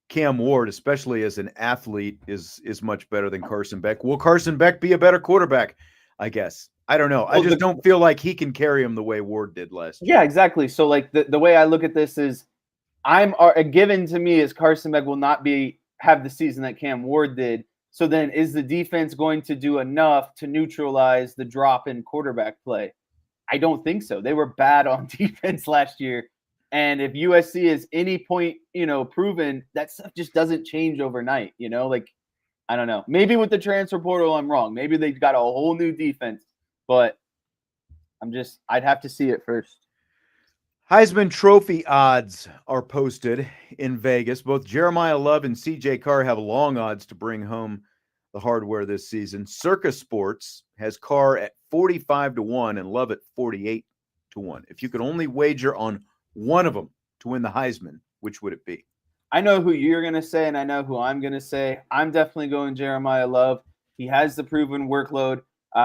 Cam Ward, especially as an athlete, is much better than Carson Beck. Will Carson Beck be a better quarterback? I guess. I don't know. I just don't feel like he can carry him the way Ward did last year. Yeah, exactly. So, like, the way I look at this is a given to me is Carson Beck will not have the season that Cam Ward did. So then is the defense going to do enough to neutralize the drop in quarterback play? I don't think so. They were bad on defense last year. And if USC is any point, proven, that stuff just doesn't change overnight, like, I don't know. Maybe with the transfer portal, I'm wrong. Maybe they've got a whole new defense, but I'd have to see it first. Heisman Trophy odds are posted in Vegas. Both Jeremiah Love and CJ Carr have long odds to bring home the hardware this season. Circus Sports has Carr at 45-1 and Love at 48-1. If you could only wager on one of them to win the Heisman, which would it be? I know who you're going to say, and I know who I'm going to say. I'm definitely going Jeremiah Love. He has the proven workload.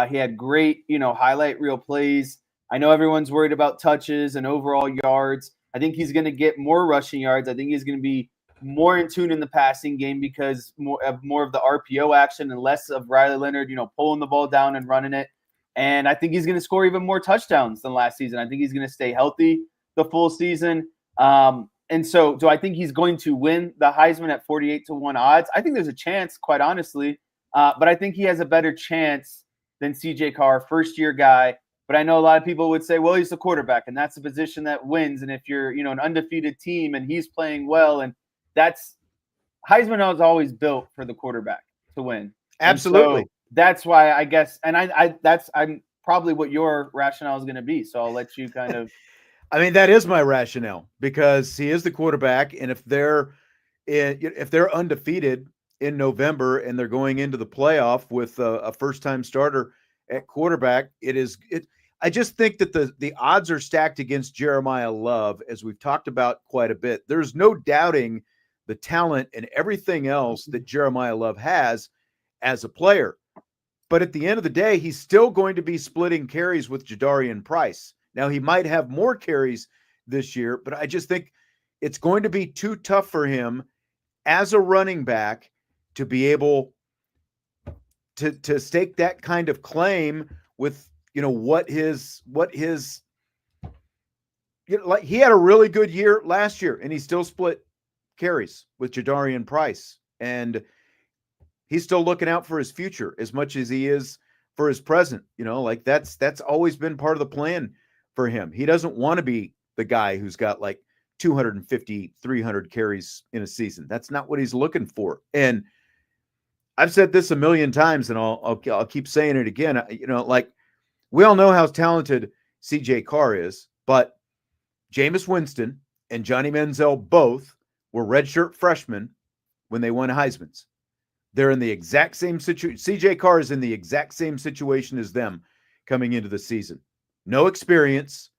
He had great, highlight reel plays. I know everyone's worried about touches and overall yards. I think he's going to get more rushing yards. I think he's going to be more in tune in the passing game because more of the RPO action and less of Riley Leonard, pulling the ball down and running it. And I think he's going to score even more touchdowns than last season. I think he's going to stay healthy the full season. And so do I think he's going to win the Heisman at 48-1 odds? I think there's a chance, quite honestly. But I think he has a better chance than CJ Carr, first-year guy. But I know a lot of people would say, well, he's a quarterback, and that's the position that wins. And if you're, an undefeated team and he's playing well, and Heisman was always built for the quarterback to win. Absolutely. So that's why I guess, and I'm probably what your rationale is going to be. So I'll let you kind of. I mean, that is my rationale because he is the quarterback, and if they're undefeated in November and they're going into the playoff with a first-time starter at quarterback, I just think that the odds are stacked against Jeremiah Love, as we've talked about quite a bit. There's no doubting the talent and everything else that Jeremiah Love has as a player. But at the end of the day, he's still going to be splitting carries with Jadarian Price. Now, he might have more carries this year, but I just think it's going to be too tough for him as a running back to be able to stake that kind of claim with, what his like he had a really good year last year and he still split carries with Jadarian Price. And he's still looking out for his future as much as he is for his present. Like that's always been part of the plan for him. He doesn't want to be the guy who's got like 250, 300 carries in a season. That's not what he's looking for. And I've said this a million times, and I'll keep saying it again. Like we all know how talented CJ Carr is, but Jameis Winston and Johnny Manziel both were redshirt freshmen when they won Heismans. They're in the exact same situation. CJ Carr is in the exact same situation as them coming into the season. No experience,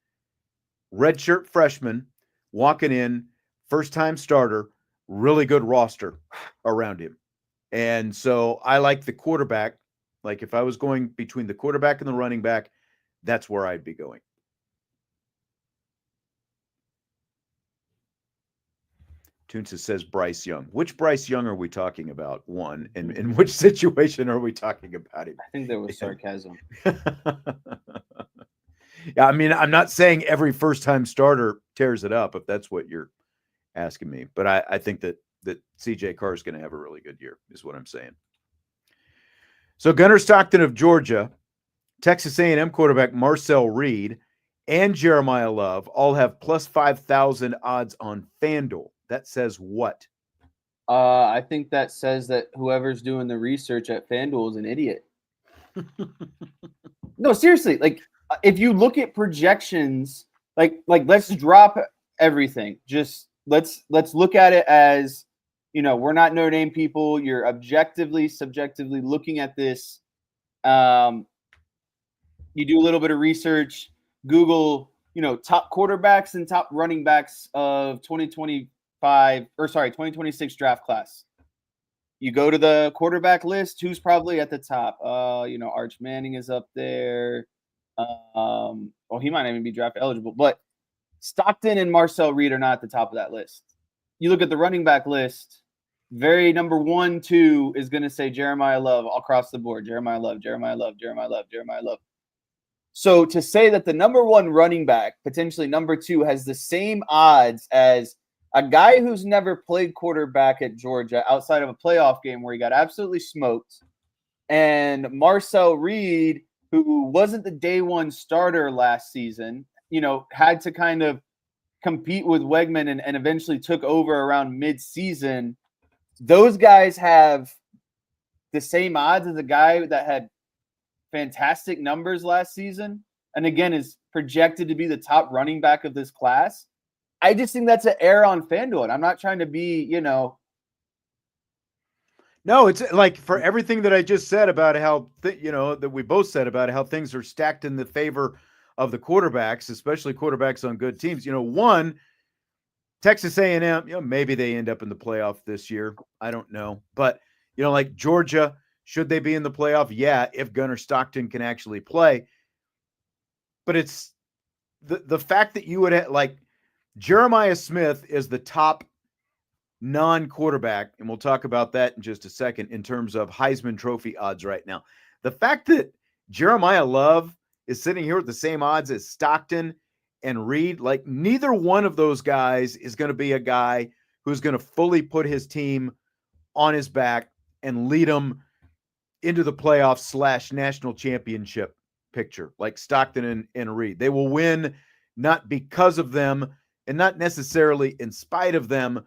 redshirt freshman, walking in, first-time starter, really good roster around him. And so I like the quarterback. Like if I was going between the quarterback and the running back, that's where I'd be going. Toonsa says Bryce Young. Which Bryce Young are we talking about? One, and in which situation are we talking about him? I think there was sarcasm. Yeah, I mean, I'm not saying every first-time starter tears it up, if that's what you're asking me. But I think that CJ Carr is going to have a really good year, is what I'm saying. So Gunnar Stockton of Georgia, Texas A&M quarterback Marcel Reed, and Jeremiah Love all have plus 5,000 odds on FanDuel. That says what? I think that says that whoever's doing the research at FanDuel is an idiot. No, seriously. Like, if you look at projections, like let's drop everything. Just let's look at it as, we're not Notre Dame people. You're objectively, subjectively looking at this. You do a little bit of research, Google, top quarterbacks and top running backs of 2026 draft class. You go to the quarterback list, who's probably at the top? Arch Manning is up there. Well, he might not even be draft eligible, but Stockton and Marcel Reed are not at the top of that list. You look at the running back list, very number 1, 2 is going to say Jeremiah Love across the board. Jeremiah Love, Jeremiah Love, Jeremiah Love, Jeremiah Love. So to say that the number 1 running back, potentially number 2, has the same odds as a guy who's never played quarterback at Georgia outside of a playoff game where he got absolutely smoked, and Marcel Reed, who wasn't the day 1 starter last season, had to kind of compete with Wegman and eventually took over around mid-season. Those guys have the same odds as a guy that had fantastic numbers last season and again is projected to be the top running back of this class. I just think that's an error on FanDuel, and I'm not trying to be, No, it's like for everything that I just said about how, that we both said about how things are stacked in the favor of the quarterbacks, especially quarterbacks on good teams. One, Texas A&M, maybe they end up in the playoff this year. I don't know. But, like Georgia, should they be in the playoff? Yeah, if Gunnar Stockton can actually play. But it's the fact that you would have, like, Jeremiah Smith is the top non-quarterback, and we'll talk about that in just a second, in terms of Heisman Trophy odds right now. The fact that Jeremiah Love is sitting here with the same odds as Stockton and Reed, like neither one of those guys is going to be a guy who's going to fully put his team on his back and lead them into the playoffs / national championship picture like Stockton and Reed. They will win not because of them and not necessarily in spite of them,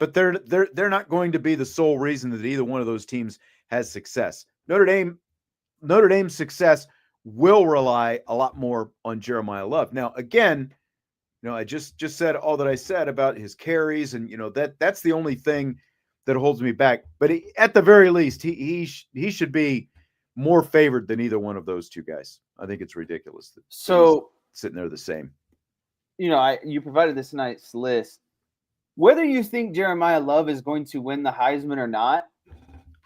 but they're not going to be the sole reason that either one of those teams has success. Notre Dame's success will rely a lot more on Jeremiah Love. Now, again, I just said all that I said about his carries, and that's the only thing that holds me back. But at the very least, he should be more favored than either one of those two guys. I think it's ridiculous that he's sitting there the same. You provided this nice list. Whether you think Jeremiah Love is going to win the Heisman or not,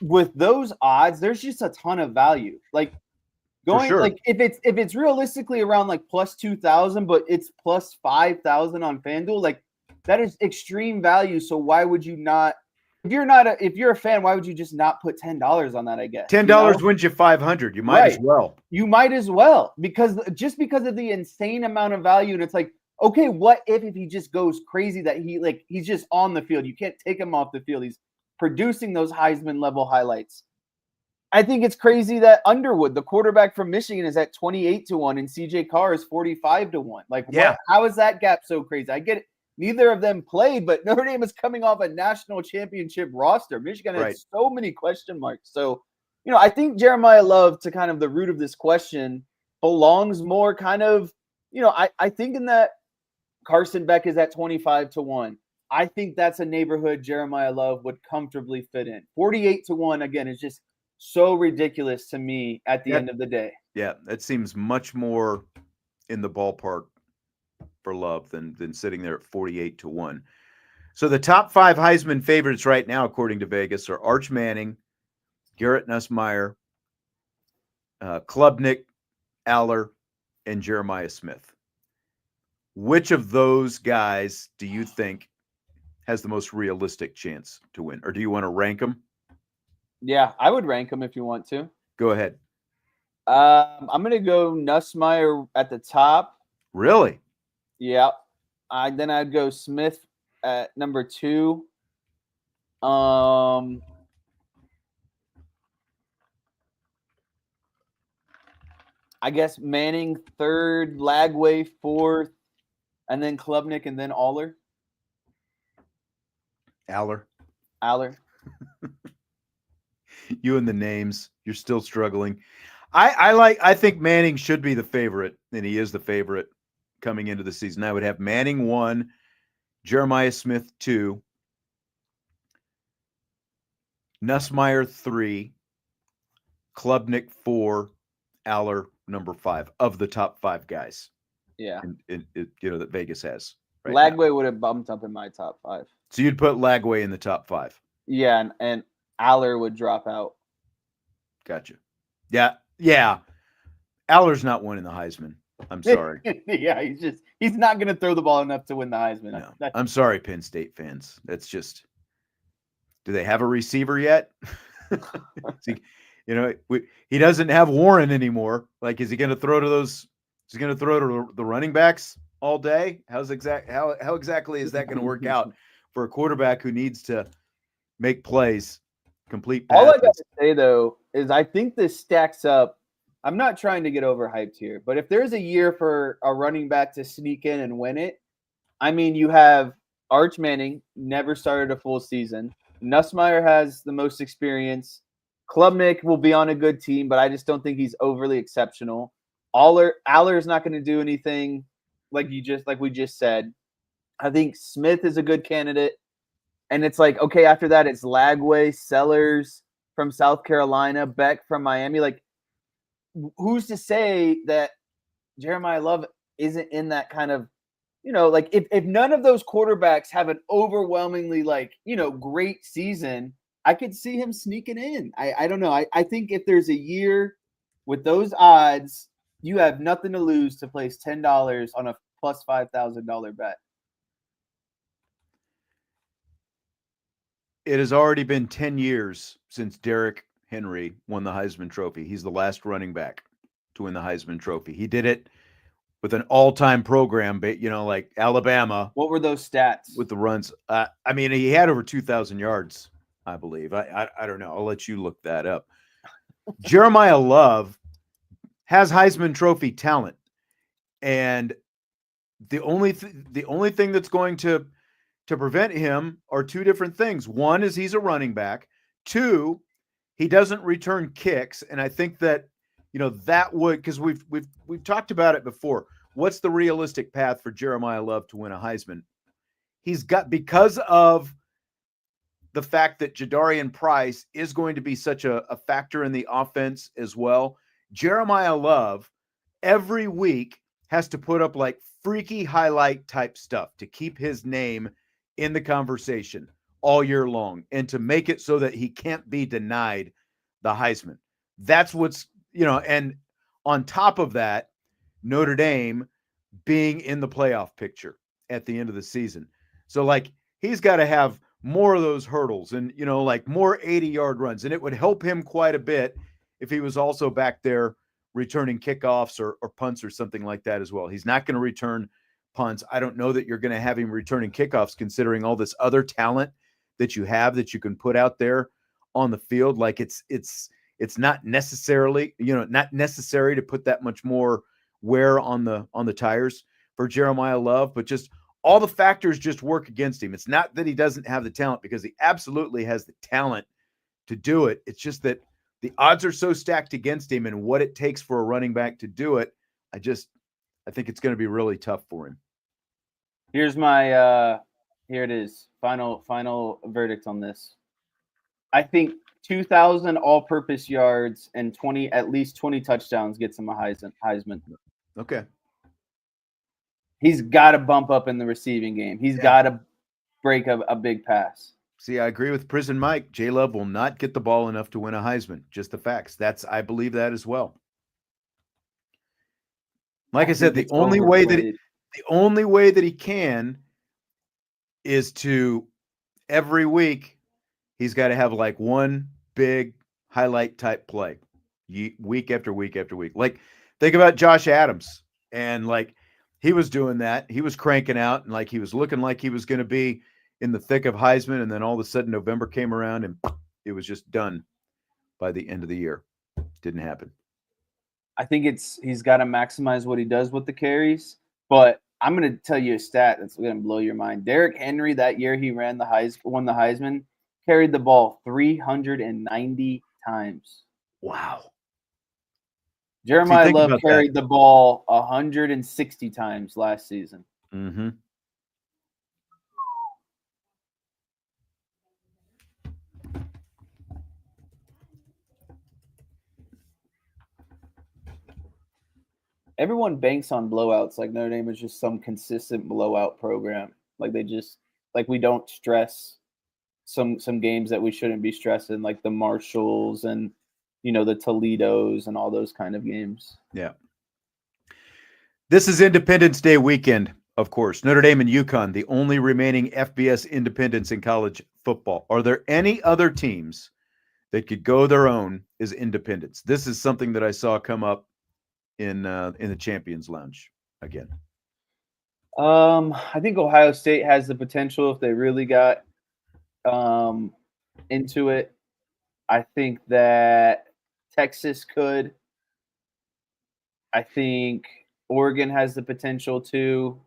with those odds, there's just a ton of value. Like if it's realistically around like plus 2,000, but it's plus 5,000 on FanDuel, like that is extreme value. So why would you not? If you're a fan, why would you just not put $10 on that? I guess $10 wins you 500. You might as well. You might as well because of the insane amount of value, and it's like, okay, what if he just goes crazy that he's just on the field? You can't take him off the field. He's producing those Heisman level highlights. I think it's crazy that Underwood, the quarterback from Michigan, is at 28-1 and CJ Carr is 45-1. Like, how is that gap so crazy? I get it. Neither of them played, but Notre Dame is coming off a national championship roster. Michigan has so many question marks. So, I think Jeremiah Love, to kind of the root of this question, belongs more kind of, I think in that Carson Beck is at 25-1. I think that's a neighborhood Jeremiah Love would comfortably fit in. 48-1, again, is just so ridiculous to me at the end of the day. Yeah, that seems much more in the ballpark for Love than sitting there at 48-1. So the top 5 Heisman favorites right now, according to Vegas, are Arch Manning, Garrett Nussmeier, Klubnik, Aller, and Jeremiah Smith. Which of those guys do you think has the most realistic chance to win? Or do you want to rank them? Yeah, I would rank them if you want to. Go ahead. I'm going to go Nussmeier at the top. Really? Yeah. Then I'd go Smith at number 2. I guess Manning 3rd, Lagway 4th, and then Klubnik, and then Aller. Aller. You and the names, you're still struggling. I think Manning should be the favorite, and he is the favorite coming into the season. I would have Manning 1, Jeremiah Smith 2, Nussmeier 3, Klubnik 4, Aller number 5 of the top 5 guys. Yeah, that Vegas has. Right Lagway would have bumped up in my top 5. So you'd put Lagway in the top 5. Yeah, and Aller would drop out. Gotcha. Yeah. Aller's not winning the Heisman. I'm sorry. Yeah, he's not going to throw the ball enough to win the Heisman. No, I'm sorry, Penn State fans. That's just. Do they have a receiver yet? He doesn't have Warren anymore. Like, is he going to throw to those? Is he going to throw to the running backs all day? How exactly is that going to work out for a quarterback who needs to make plays, complete passes? All I got to say though is I think this stacks up. I'm not trying to get overhyped here, but if there's a year for a running back to sneak in and win it, I mean, you have Arch Manning, never started a full season. Nussmeier has the most experience. Klubnik will be on a good team, but I just don't think he's overly exceptional. Aller is not going to do anything like we just said. I think Smith is a good candidate. And it's like, okay, after that, it's Lagway, Sellers from South Carolina, Beck from Miami. Like, who's to say that Jeremiah Love isn't in that kind of, like if none of those quarterbacks have an overwhelmingly great season, I could see him sneaking in. I don't know. I think if there's a year with those odds, you have nothing to lose to place $10 on a plus $5,000 bet. It has already been 10 years since Derrick Henry won the Heisman Trophy. He's the last running back to win the Heisman Trophy. He did it with an all-time program, like Alabama. What were those stats? With the runs. He had over 2,000 yards, I believe. I don't know. I'll let you look that up. Jeremiah Love has Heisman Trophy talent. And the only thing that's going to prevent him are two different things. One is he's a running back. Two, he doesn't return kicks. And I think that, that would, because we've talked about it before. what's the realistic path for Jeremiah Love to win a Heisman? He's got, because of the fact that Jadarian Price is going to be such a factor in the offense as well. Jeremiah Love every week has to put up like freaky highlight type stuff to keep his name in the conversation all year long and to make it so that he can't be denied the Heisman. That's what's, and on top of that, Notre Dame being in the playoff picture at the end of the season. So like he's got to have more of those hurdles and, like more 80-yard runs. And it would help him quite a bit if he was also back there returning kickoffs or punts or something like that as well. He's not going to return punts. I don't know that you're going to have him returning kickoffs considering all this other talent that you have that you can put out there on the field. Like it's not necessarily, not necessary to put that much more wear on the tires for Jeremiah Love, but just all the factors just work against him. It's not that he doesn't have the talent, because he absolutely has the talent to do it. It's just that the odds are so stacked against him and what it takes for a running back to do it. I think it's going to be really tough for him. Here's my here it is. Final verdict on this. I think 2,000 all-purpose yards and at least 20 touchdowns gets him a Heisman. Okay. He's got to bump up in the receiving game. He's got to break a big pass. See, I agree with Prison Mike. J Love will not get the ball enough to win a Heisman. Just the facts. I believe that as well. Like I said, the only way that he can is to every week he's got to have like one big highlight type play week after week after week. Like think about Josh Adams, and like he was doing that. He was cranking out and like he was looking like he was going to be in the thick of Heisman, and then all of a sudden November came around and it was just done by the end of the year. Didn't happen. I think he's got to maximize what he does with the carries, but I'm going to tell you a stat that's going to blow your mind. Derrick Henry, that year he won the Heisman, carried the ball 390 times. Wow. Jeremiah Love carried the ball 160 times last season. Mm-hmm. Everyone banks on blowouts. Like Notre Dame is just some consistent blowout program. Like we don't stress some games that we shouldn't be stressing, like the Marshalls and the Toledos and all those kind of games. Yeah. This is Independence Day weekend, of course. Notre Dame and UConn, the only remaining FBS independents in college football. Are there any other teams that could go their own as independents? This is something that I saw come up in the Champions Lounge again. I think Ohio State has the potential if they really got into it. I think that Texas could. I think Oregon has the potential to.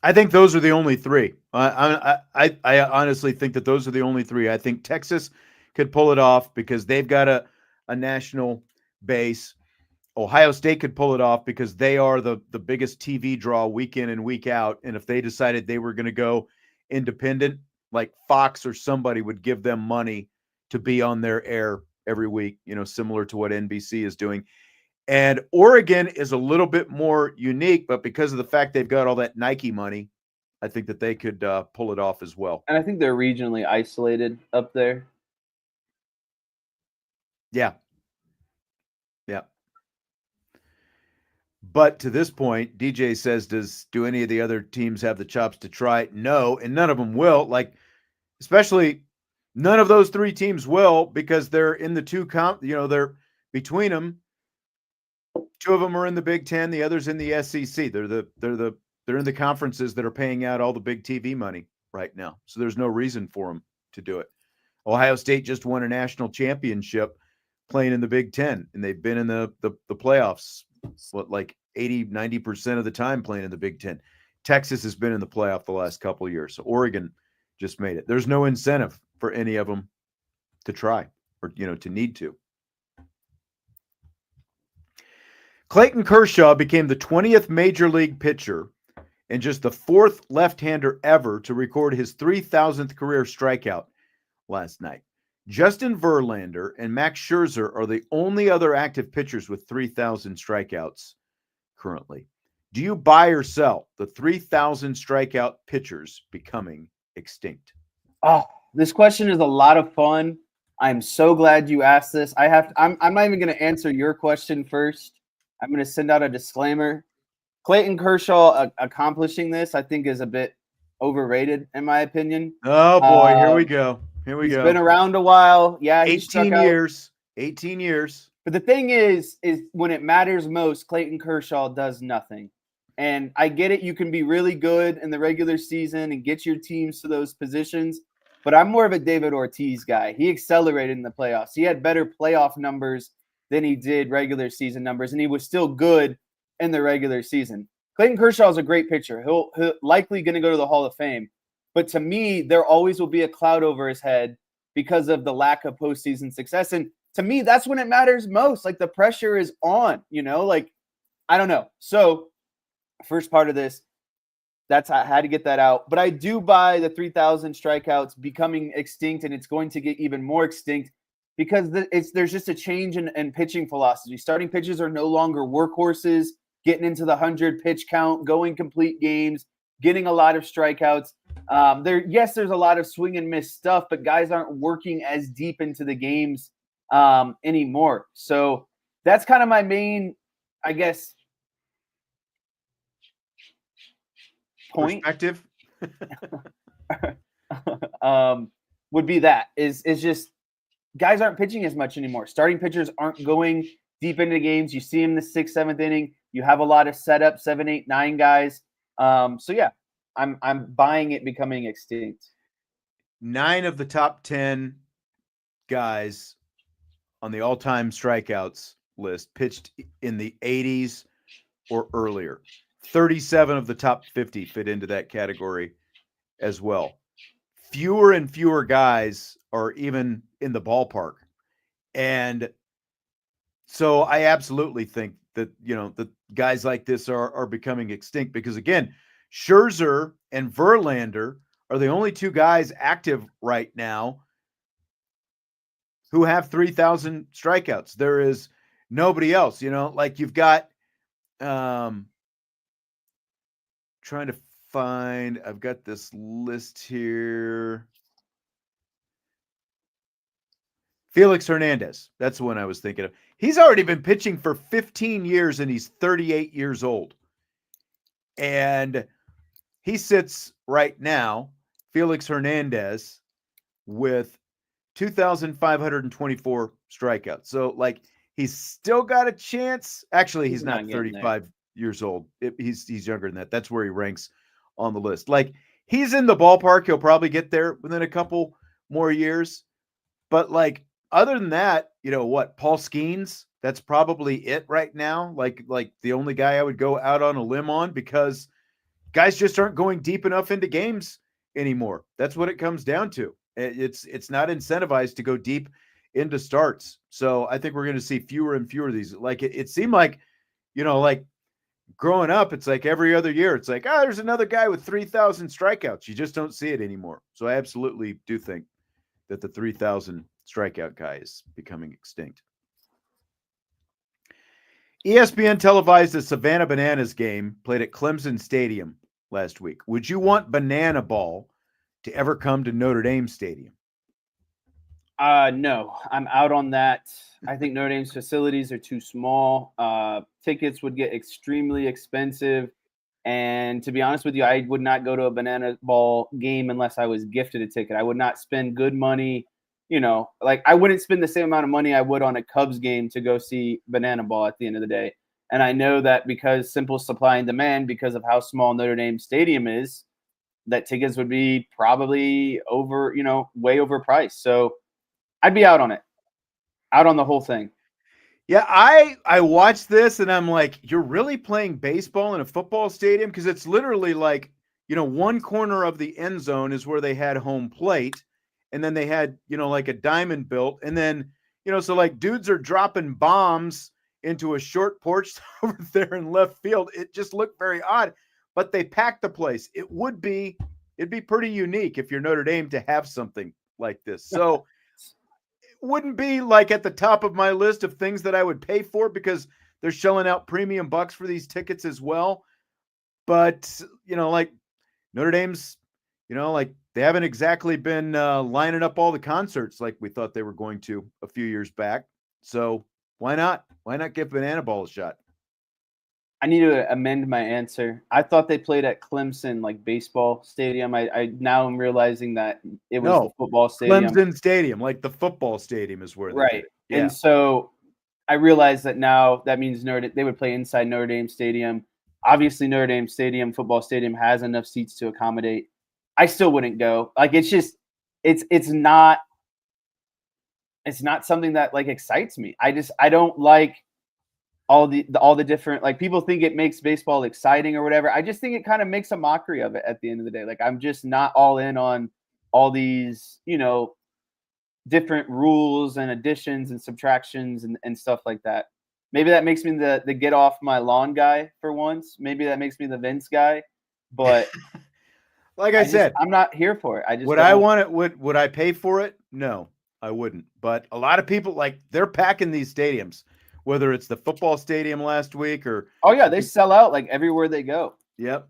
I think those are the only three. I honestly think that those are the only three. I think Texas could pull it off because they've got a national base. Ohio State could pull it off because they are the biggest TV draw week in and week out. And if they decided they were going to go independent, like Fox or somebody would give them money to be on their air every week, similar to what NBC is doing. And Oregon is a little bit more unique, but because of the fact they've got all that Nike money, I think that they could pull it off as well. And I think they're regionally isolated up there. Yeah. Yeah. But to this point, DJ says, do any of the other teams have the chops to try? No, and none of them will. Like, especially none of those three teams will, because they're in the they're between them. Two of them are in the Big Ten, the others in the SEC. They're in the conferences that are paying out all the big TV money right now. So there's no reason for them to do it. Ohio State just won a national championship playing in the Big Ten, and they've been in the playoffs, like 80-90% of the time playing in the Big Ten. Texas has been in the playoff the last couple of years. So Oregon just made it. There's no incentive for any of them to try or, to need to. Clayton Kershaw became the 20th major league pitcher and just the 4th left-hander ever to record his 3,000th career strikeout last night. Justin Verlander and Max Scherzer are the only other active pitchers with 3,000 strikeouts currently. Do you buy or sell the 3,000 strikeout pitchers becoming extinct? Oh, this question is a lot of fun. I'm so glad you asked this. I'm not even going to answer your question first. I'm going to send out a disclaimer. Clayton Kershaw accomplishing this, I think, is a bit overrated, in my opinion. Oh, boy. Here we go. He's been around a while. Yeah, 18 years. 18 years. But the thing is when it matters most, Clayton Kershaw does nothing. And I get it. You can be really good in the regular season and get your teams to those positions. But I'm more of a David Ortiz guy. He accelerated in the playoffs. He had better playoff numbers than he did regular season numbers, and he was still good in the regular season. Clayton Kershaw is a great pitcher. He'll likely going to go to the Hall of Fame. But to me, there always will be a cloud over his head because of the lack of postseason success. And to me, that's when it matters most. Like, the pressure is on, like, I don't know. So first part of this, I had to get that out. But I do buy the 3,000 strikeouts becoming extinct, and it's going to get even more extinct because there's just a change in pitching philosophy. Starting pitchers are no longer workhorses, getting into the 100 pitch count, going complete games, getting a lot of strikeouts. There's a lot of swing and miss stuff, but guys aren't working as deep into the games anymore. So that's kind of my main, I guess, point. Perspective would be that is just guys aren't pitching as much anymore. Starting pitchers aren't going deep into games. You see them in the 6th, 7th inning. You have a lot of setup, 7, 8, 9 guys. So yeah, I'm buying it becoming extinct. 9 of the top 10 guys on the all-time strikeouts list pitched in the 80s or earlier. 37 of the top 50 fit into that category as well. Fewer and fewer guys are even in the ballpark. And so I absolutely think that, the guys like this are becoming extinct because, again, Scherzer and Verlander are the only 2 guys active right now who have 3,000 strikeouts. There is nobody else, like you've got, trying to find, I've got this list here. Felix Hernandez. That's the one I was thinking of. He's already been pitching for 15 years and he's 38 years old. And he sits right now, Felix Hernandez, with 2,524 strikeouts. So, like, he's still got a chance. Actually, he's not 35 years old. He's younger than that. That's where he ranks on the list. Like, he's in the ballpark. He'll probably get there within a couple more years. But, like, other than that, Paul Skeens, that's probably it right now. Like the only guy I would go out on a limb on because guys just aren't going deep enough into games anymore. That's what it comes down to. It's not incentivized to go deep into starts. So I think we're going to see fewer and fewer of these. Like, it seemed like, like growing up, it's like every other year, it's like, there's another guy with 3,000 strikeouts. You just don't see it anymore. So I absolutely do think that the 3,000 strikeout guy is becoming extinct. ESPN televised the Savannah Bananas game played at Clemson Stadium last week. Would you want Banana Ball to ever come to Notre Dame Stadium? No, I'm out on that. I think Notre Dame's facilities are too small. Tickets would get extremely expensive. And to be honest with you, I would not go to a Banana Ball game unless I was gifted a ticket. I would not spend good money. Like, I wouldn't spend the same amount of money I would on a Cubs game to go see Banana Ball at the end of the day. And I know that because simple supply and demand, because of how small Notre Dame Stadium is, that tickets would be probably over, way overpriced. So I'd be out on it, out on the whole thing. Yeah, I watched this and I'm like, you're really playing baseball in a football stadium? Because it's literally like, one corner of the end zone is where they had home plate. And then they had, like a diamond built. And then, so like dudes are dropping bombs into a short porch over there in left field. It just looked very odd, but they packed the place. It'd be pretty unique if you're Notre Dame to have something like this. So it wouldn't be like at the top of my list of things that I would pay for because they're shelling out premium bucks for these tickets as well. But, like Notre Dame's, like they haven't exactly been lining up all the concerts like we thought they were going to a few years back. So why not? Why not give Banana Ball a shot? I need to amend my answer. I thought they played at Clemson, like baseball stadium. I now am realizing that it was the football stadium. Clemson Stadium, like the football stadium is where they right. did it. Yeah. And so I realized that now that means they would play inside Notre Dame Stadium. Obviously, Notre Dame Stadium, football stadium, has enough seats to accommodate. I still wouldn't go. Like it's not something that like excites me. I don't like all the different, like, people think it makes baseball exciting or whatever. I just think it kind of makes a mockery of it at the end of the day. Like, I'm just not all in on all these, different rules and additions and subtractions and stuff like that. Maybe that makes me the get off my lawn guy for once. Maybe that makes me the Vince guy, but like I said, I'm not here for it. I just would I want it? Would I pay for it? No, I wouldn't. But a lot of people, like, they're packing these stadiums, whether it's the football stadium last week or oh yeah, they sell out like everywhere they go. Yep.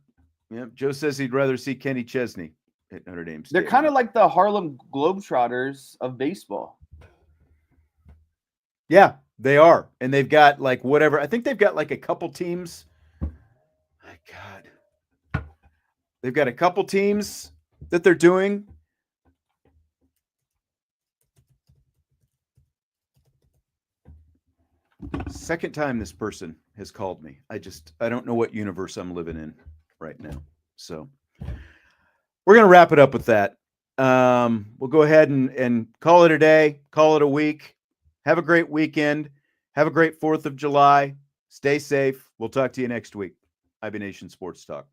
Joe says he'd rather see Kenny Chesney at Notre Dame Stadium. They're kind of like the Harlem Globetrotters of baseball. Yeah, they are. And they've got like whatever. I think they've got like a couple teams. My God. They've got a couple teams that they're doing. Second time this person has called me. I don't know what universe I'm living in right now. So we're going to wrap it up with that. We'll go ahead and call it a day, call it a week. Have a great weekend. Have a great 4th of July. Stay safe. We'll talk to you next week. IB Nation Sports Talk.